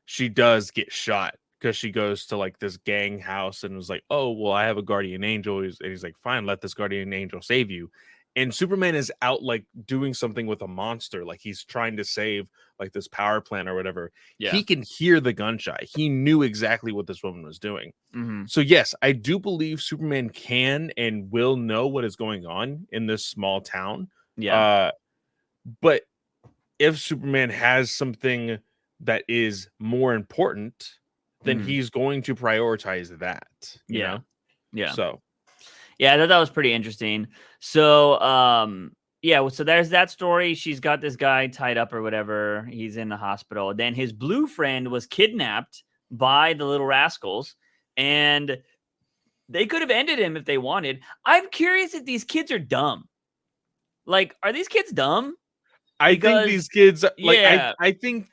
she does get shot because she goes to like this gang house and was like, oh, well, I have a guardian angel. He's like, fine, let this guardian angel save you. And Superman is out like doing something with a monster. Like he's trying to save like this power plant or whatever. Yeah. He can hear the gunshot. He knew exactly what this woman was doing. Mm-hmm. So yes, I do believe Superman can and will know what is going on in this small town. Yeah. But if Superman has something that is more important, then he's going to prioritize that. You know? Yeah. So yeah, I thought that was pretty interesting. So, so there's that story. She's got this guy tied up or whatever. He's in the hospital. Then his blue friend was kidnapped by the little rascals, and they could have ended him if they wanted. I'm curious if these kids are dumb. Like, are these kids dumb? I think these kids, yeah. I think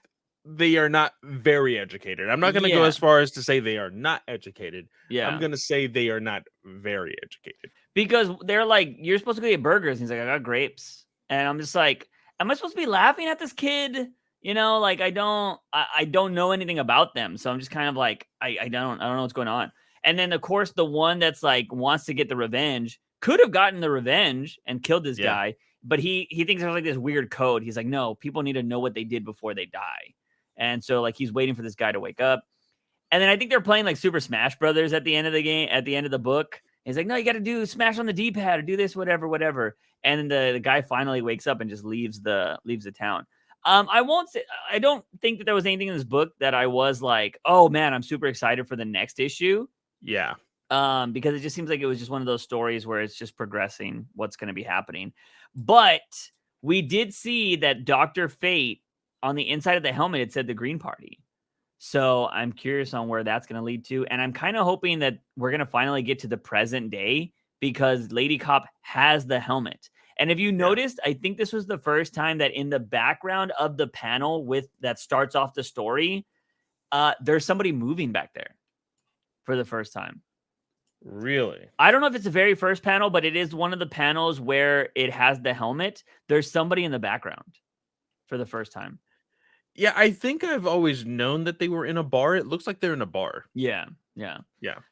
they are not very educated. I'm not going to go Yeah. as far as to say they are not educated. Yeah. I'm going to say they are not very educated. Because they're like, you're supposed to go get burgers. And he's like, I got grapes. And I'm just like, am I supposed to be laughing at this kid? You know, like I don't know anything about them. So I'm just kind of like, I don't know what's going on. And then of course, the one that's like wants to get the revenge could have gotten the revenge and killed this guy. But he thinks there's like this weird code. He's like, no, people need to know what they did before they die. And so like he's waiting for this guy to wake up. And then I think they're playing like Super Smash Brothers at the end of the game, at the end of the book. He's like, no, you got to do smash on the D-pad or do this, whatever. And then the guy finally wakes up and just leaves the town. I don't think that there was anything in this book that I was like, oh man, I'm super excited for the next issue. Yeah. Because it just seems like it was just one of those stories where it's just progressing what's going to be happening. But we did see that Dr. Fate on the inside of the helmet, it said the Green Party. So I'm curious on where that's going to lead to. And I'm kind of hoping that we're going to finally get to the present day because Lady Cop has the helmet. And if you noticed, I think this was the first time that in the background of the panel that starts off the story, there's somebody moving back there for the first time. Really? I don't know if it's the very first panel, but it is one of the panels where it has the helmet. There's somebody in the background for the first time. Yeah, I think I've always known that they were in a bar. It looks like they're in a bar. Yeah.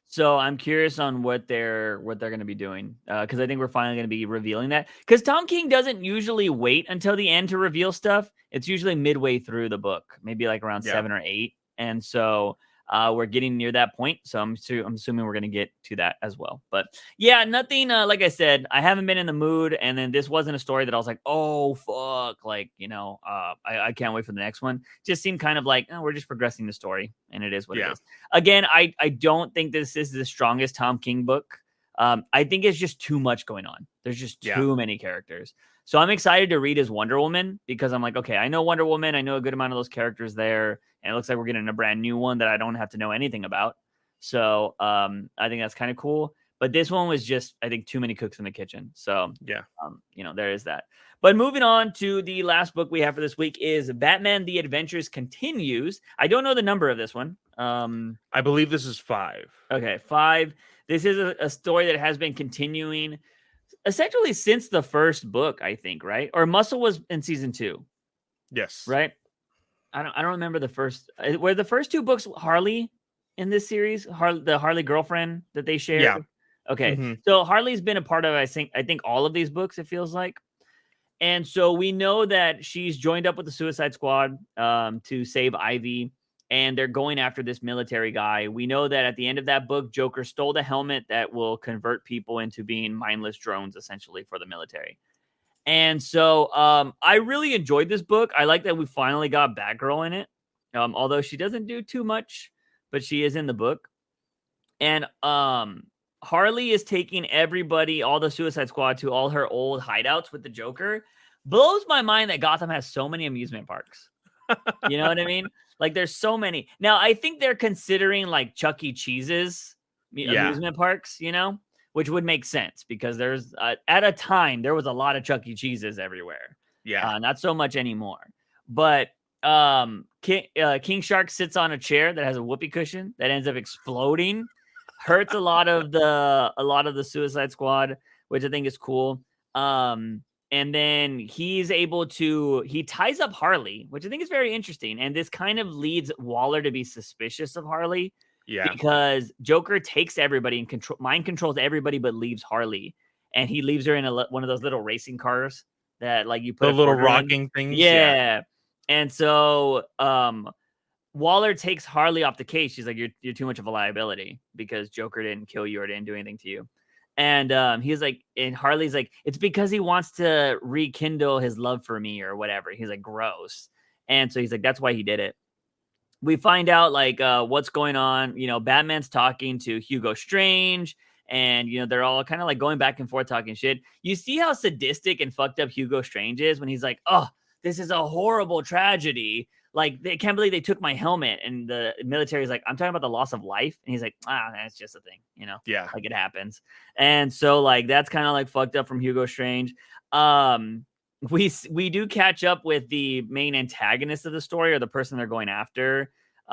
So I'm curious on what they're going to be doing because I think we're finally going to be revealing that. Because Tom King doesn't usually wait until the end to reveal stuff. It's usually midway through the book, maybe like around 7 or 8. And so we're getting near that point. So I'm assuming we're going to get to that as well. But yeah, nothing. Like I said, I haven't been in the mood. And then this wasn't a story that I was like, oh, fuck. Like, I can't wait for the next one. Just seemed kind of like, we're just progressing the story. And it is what it is. Again, I don't think this is the strongest Tom King book. I think it's just too much going on. There's just too many characters. So I'm excited to read his Wonder Woman because I'm like, okay, I know Wonder Woman. I know a good amount of those characters there. And it looks like we're getting a brand new one that I don't have to know anything about. So I think that's kind of cool. But this one was just, I think, too many cooks in the kitchen. So, there is that. But moving on to the last book we have for this week is Batman The Adventures Continues. I don't know the number of this one. I believe this is 5. Okay, 5. This is a story that has been continuing essentially since the first book, I think, right? Or Muscle was in season 2. Yes. Right? I don't remember the first. Were the first 2 books Harley in this series? The Harley girlfriend that they shared? Yeah. Okay. Mm-hmm. So Harley's been a part of, I think all of these books, it feels like. And so we know that she's joined up with the Suicide Squad to save Ivy. And they're going after this military guy. We know that at the end of that book, Joker stole the helmet that will convert people into being mindless drones, essentially, for the military. And so I really enjoyed this book. I like that we finally got Batgirl in it, although she doesn't do too much, but she is in the book. And Harley is taking everybody, all the Suicide Squad, to all her old hideouts with the Joker. Blows my mind that Gotham has so many amusement parks. You know what I mean? Like, there's so many. Now, I think they're considering, like, Chuck E. Cheese's amusement parks, which would make sense because there's, at a time, there was a lot of Chuck E. Cheese's everywhere. Yeah. Not so much anymore. But King Shark sits on a chair that has a whoopee cushion that ends up exploding. Hurts a lot of the Suicide Squad, which I think is cool. And then he ties up Harley, which I think is very interesting. And this kind of leads Waller to be suspicious of Harley. Yeah. Because Joker takes everybody and mind controls everybody but leaves Harley. And he leaves her in one of those little racing cars that, like, you put the little rocking things. Yeah. And so Waller takes Harley off the case. She's like, you're too much of a liability because Joker didn't kill you or didn't do anything to you. And he's like, and Harley's like, it's because he wants to rekindle his love for me or whatever. He's like, gross. And so he's like, that's why he did it. We find out like what's going on. Batman's talking to Hugo Strange, and they're all kind of like going back and forth talking shit. You see how sadistic and fucked up Hugo Strange is when he's like, oh, this is a horrible tragedy. like, they can't believe they took my helmet. And the military's like, I'm talking about the loss of life. And he's like, that's just a thing, you know? Yeah. Like, it happens. And so, like, that's kind of like fucked up from Hugo Strange. We do catch up with the main antagonist of the story, or the person they're going after,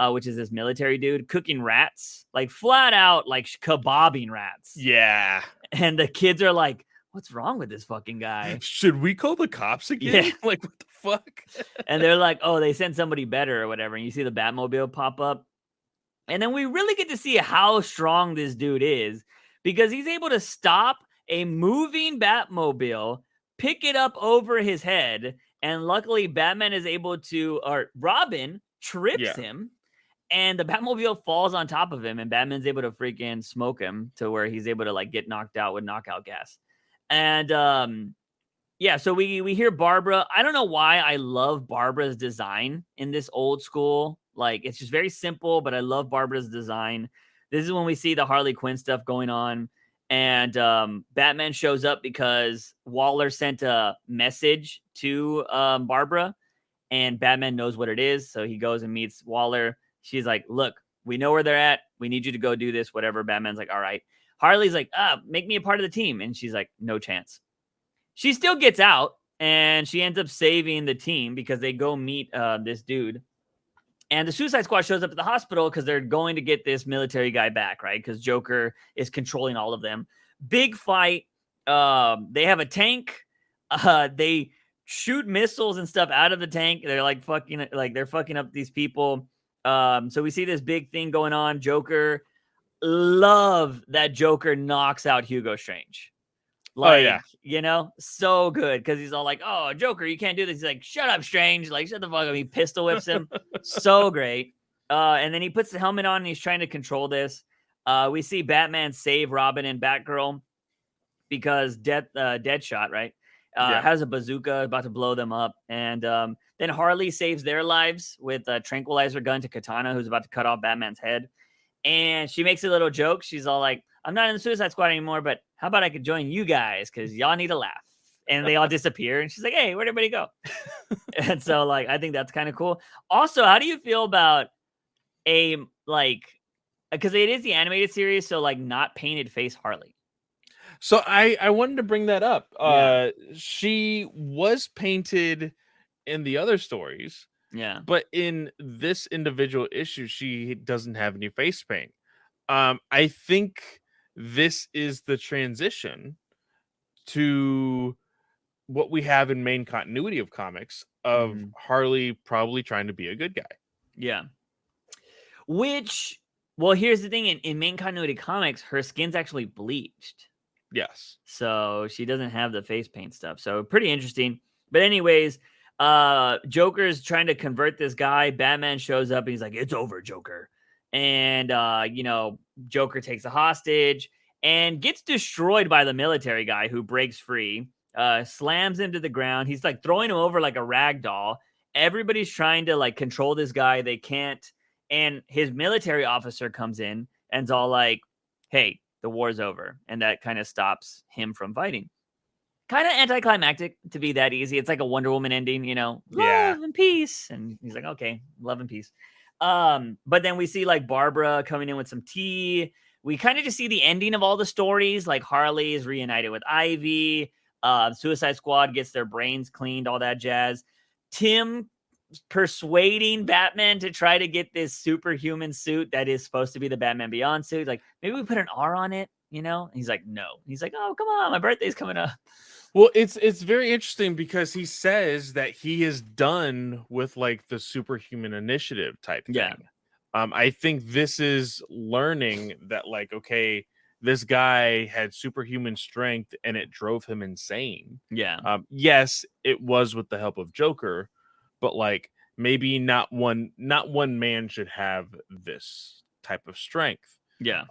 which is this military dude cooking rats, like flat out, like kebabbing rats. Yeah. And the kids are like, what's wrong with this fucking guy? Should we call the cops again? Yeah. Like, what the fuck? And they're like, oh, they sent somebody better or whatever. And you see the Batmobile pop up. And then we really get to see how strong this dude is, because he's able to stop a moving Batmobile, pick it up over his head. And luckily, Batman is able to, or Robin trips him, and the Batmobile falls on top of him, and Batman's able to freaking smoke him to where he's able to, like, get knocked out with knockout gas. And yeah, so we hear Barbara. I don't know why I love Barbara's design in this old school. Like, it's just very simple, but I love Barbara's design. This is when we see the Harley Quinn stuff going on. And Batman shows up because Waller sent a message to Barbara, and Batman knows what it is. So he goes and meets Waller. She's like, look, we know where they're at. We need you to go do this, whatever. Batman's like, all right. Harley's like, make me a part of the team. And she's like, no chance. She still gets out, and she ends up saving the team because they go meet this dude. And the Suicide Squad shows up at the hospital because they're going to get this military guy back, right? Because Joker is controlling all of them. Big fight. They have a tank. They shoot missiles and stuff out of the tank. They're like they're fucking up these people. So we see this big thing going on. Joker. Love that Joker knocks out Hugo Strange. Like, you know, so good, because he's all like, oh, Joker, you can't do this. He's like, shut up, Strange. Like, shut the fuck up. He pistol whips him. So great. And then he puts the helmet on, and he's trying to control this. We see Batman save Robin and Batgirl because Deadshot, right, has a bazooka about to blow them up. And then Harley saves their lives with a tranquilizer gun to Katana, who's about to cut off Batman's head. And she makes a little joke. She's all like, I'm not in the Suicide Squad anymore, but how about I could join you guys? Because y'all need a laugh. And they all disappear. And she's like, hey, where'd everybody go? And so, like, I think that's kind of cool. Also, how do you feel about because it is the animated series, so, like, not painted face Harley? So I wanted to bring that up. She was painted in the other stories. Yeah. But in this individual issue, she doesn't have any face paint. I think this is the transition to what we have in main continuity of comics of Harley probably trying to be a good guy. Yeah. Which, well, here's the thing. In main continuity comics, her skin's actually bleached. Yes. So she doesn't have the face paint stuff. So pretty interesting. But anyways, Joker's trying to convert this guy. Batman shows up and he's like, it's over, Joker. And, Joker takes a hostage and gets destroyed by the military guy, who breaks free, slams him to the ground. He's like throwing him over like a rag doll. Everybody's trying to like control this guy. They can't. And his military officer comes in and's all like, hey, the war's over. And that kind of stops him from fighting. Kind of anticlimactic to be that easy. It's like a Wonder Woman ending, love and peace. And he's like, okay, love and peace. But then we see like Barbara coming in with some tea. We kind of just see the ending of all the stories. Like Harley is reunited with Ivy. Suicide Squad gets their brains cleaned, all that jazz. Tim persuading Batman to try to get this superhuman suit that is supposed to be the Batman Beyond suit. Like, maybe we put an R on it, And he's like, no. He's like, oh, come on, my birthday's coming up. Well, it's very interesting because he says that he is done with like the superhuman initiative type thing. Yeah. I think this is learning that like, okay, this guy had superhuman strength and it drove him insane. Yeah. Yes, it was with the help of Joker, but like maybe not one man should have this type of strength. Yeah.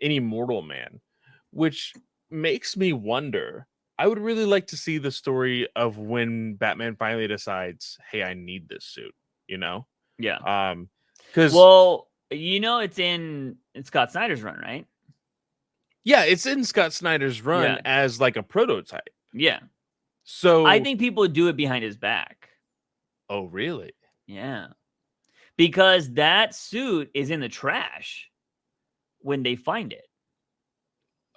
Any mortal man, which makes me wonder. I would really like to see the story of when Batman finally decides, hey, I need this suit, Yeah. Because it's in Scott Snyder's run, right? Yeah, it's in Scott Snyder's run as like a prototype. Yeah. So I think people do it behind his back. Oh, really? Yeah. because that suit is in the trash when they find it.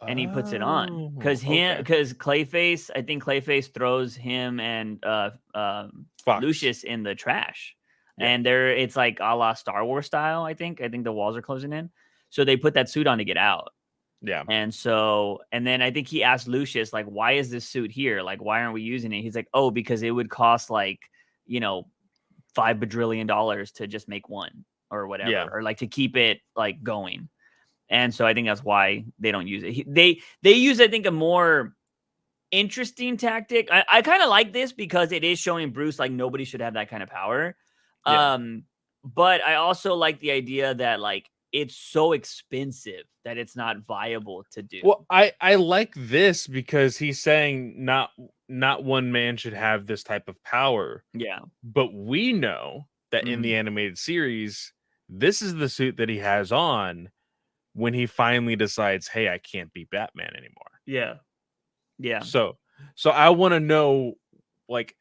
And he puts it on because Clayface, I think Clayface throws him and Lucius in the trash, and it's like a la Star Wars style. I think the walls are closing in, so they put that suit on to get out. Yeah, and then I think he asked Lucius like, "Why is this suit here? Like, why aren't we using it?" He's like, "Oh, because it would cost like $5 bajillion to just make one or whatever, or like to keep it like going." And so I think that's why they don't use it. They use, I think, a more interesting tactic. I kind of like this because it is showing Bruce like nobody should have that kind of power. Yeah. But I also like the idea that like it's so expensive that it's not viable to do. Well, I like this because he's saying not one man should have this type of power. Yeah. But we know that in the animated series, this is the suit that he has on when he finally decides, hey, I can't be Batman anymore. Yeah. Yeah. So I want to know, like,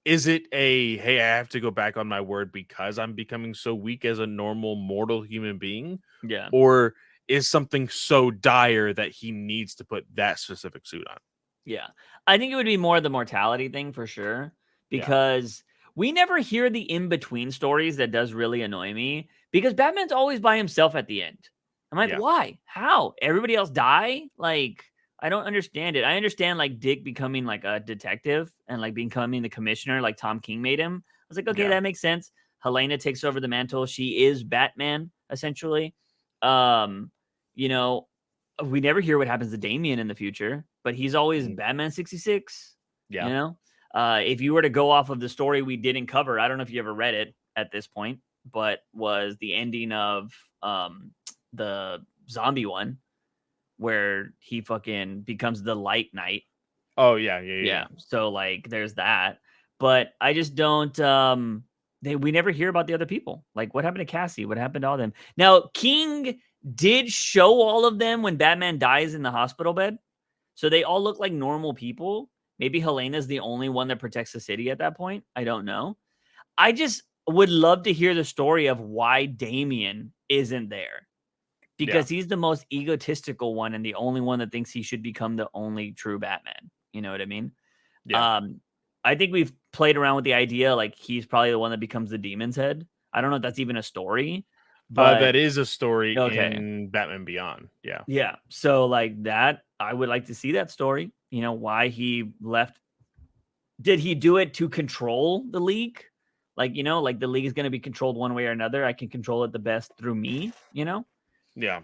is it hey, I have to go back on my word because I'm becoming so weak as a normal mortal human being? Yeah. Or is something so dire that he needs to put that specific suit on? Yeah. I think it would be more the mortality thing for sure, because we never hear the in-between stories that does really annoy me, because Batman's always by himself at the end. I'm like, why? How? Everybody else die? Like, I don't understand it. I understand like Dick becoming like a detective and like becoming the commissioner, like Tom King made him. I was like, okay, that makes sense. Helena takes over the mantle. She is Batman, essentially. We never hear what happens to Damian in the future, but he's always Batman 66. Yeah. If you were to go off of the story we didn't cover, I don't know if you ever read it at this point, but was the ending of the zombie one where he fucking becomes the Light Knight. Oh yeah. So like there's that, but I just don't we never hear about the other people. Like what happened to Cassie? What happened to all them? Now King did show all of them when Batman dies in the hospital bed. So they all look like normal people. Maybe Helena's the only one that protects the city at that point. I don't know. I just would love to hear the story of why Damian isn't there. Because he's the most egotistical one and the only one that thinks he should become the only true Batman. You know what I mean? Yeah. I think we've played around with the idea like he's probably the one that becomes the Demon's Head. I don't know if that's even a story. But that is a story in Batman Beyond. Yeah. Yeah. So like that, I would like to see that story. Why he left. Did he do it to control the league? Like, like the league is going to be controlled one way or another. I can control it the best through me, Yeah.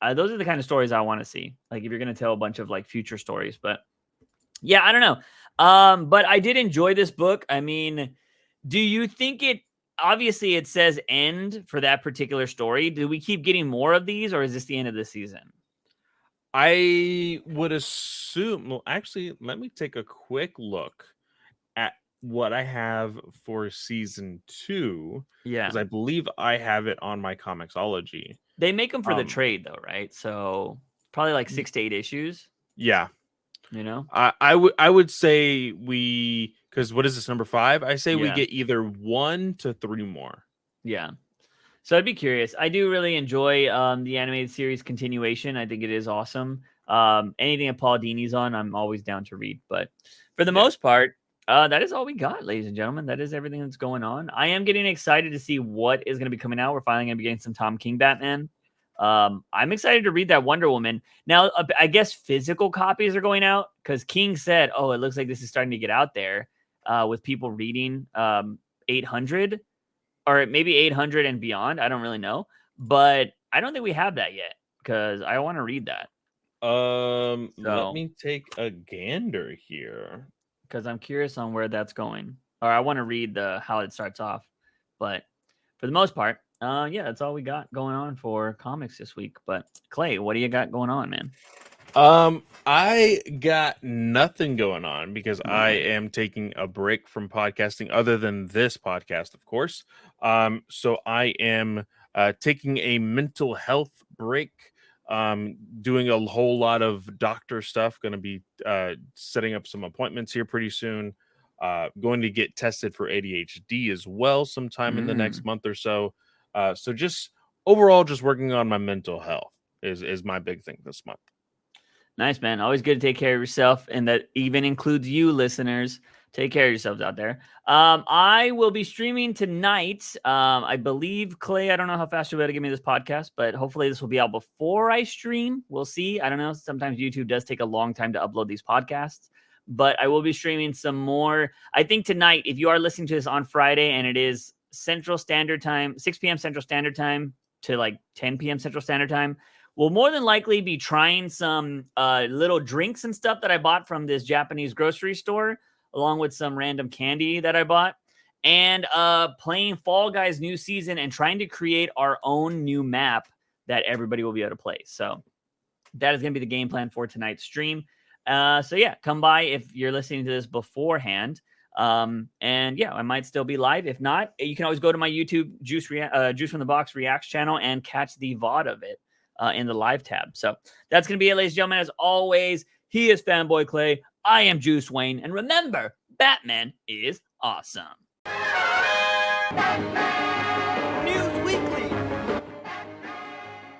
Those are the kind of stories I want to see. Like if you're going to tell a bunch of like future stories, but yeah, I don't know. But I did enjoy this book. I mean, do you think obviously it says end for that particular story. Do we keep getting more of these, or is this the end of the season? I would assume, well, actually, let me take a quick look at what I have for season 2. Yeah. Because I believe I have it on my Comixology. They make them for the trade though, right? So probably like 6 to 8 issues. Yeah. I would say because what is this, number 5? I say we get either 1 to 3 more. Yeah. So I'd be curious. I do really enjoy the animated series continuation. I think it is awesome. Anything that Paul Dini's on, I'm always down to read. But for the most part, that is all we got, ladies and gentlemen. That is everything that's going on. I am getting excited to see what is going to be coming out. We're finally going to be getting some Tom King Batman. I'm excited to read that Wonder Woman. Now, I guess physical copies are going out because King said, oh, it looks like this is starting to get out there with people reading 800 or maybe 800 and beyond. I don't really know, but I don't think we have that yet because I want to read that. Let me take a gander here because I'm curious on where that's going, or I want to read how it starts off. But for the most part, that's all we got going on for comics this week. But Clay, what do you got going on, man? I got nothing going on because I am taking a break from podcasting other than this podcast, of course. So I am taking a mental health break, doing a whole lot of doctor stuff, going to be setting up some appointments here pretty soon. Going to get tested for ADHD as well sometime in the next month or so. So just overall, just working on my mental health is my big thing this month. Nice, man. Always good to take care of yourself, and that even includes you, listeners. Take care of yourselves out there. I will be streaming tonight. I believe, Clay, I don't know how fast you'll be able to give me this podcast, but hopefully this will be out before I stream. We'll see. I don't know. Sometimes YouTube does take a long time to upload these podcasts, but I will be streaming some more. I think tonight, if you are listening to this on Friday and it is Central Standard Time, 6 p.m. Central Standard Time to like 10 p.m. Central Standard Time, we'll more than likely be trying some little drinks and stuff that I bought from this Japanese grocery store, along with some random candy that I bought, and playing Fall Guys new season and trying to create our own new map that everybody will be able to play. So that is going to be the game plan for tonight's stream. So yeah, come by if you're listening to this beforehand. And yeah, I might still be live. If not, you can always go to my YouTube Juice from the Box Reacts channel and catch the VOD of it in the live tab. So that's going to be it, ladies and gentlemen. As always, he is Fanboy Clay. I am Juice Wayne. And remember, Batman is awesome. News Weekly.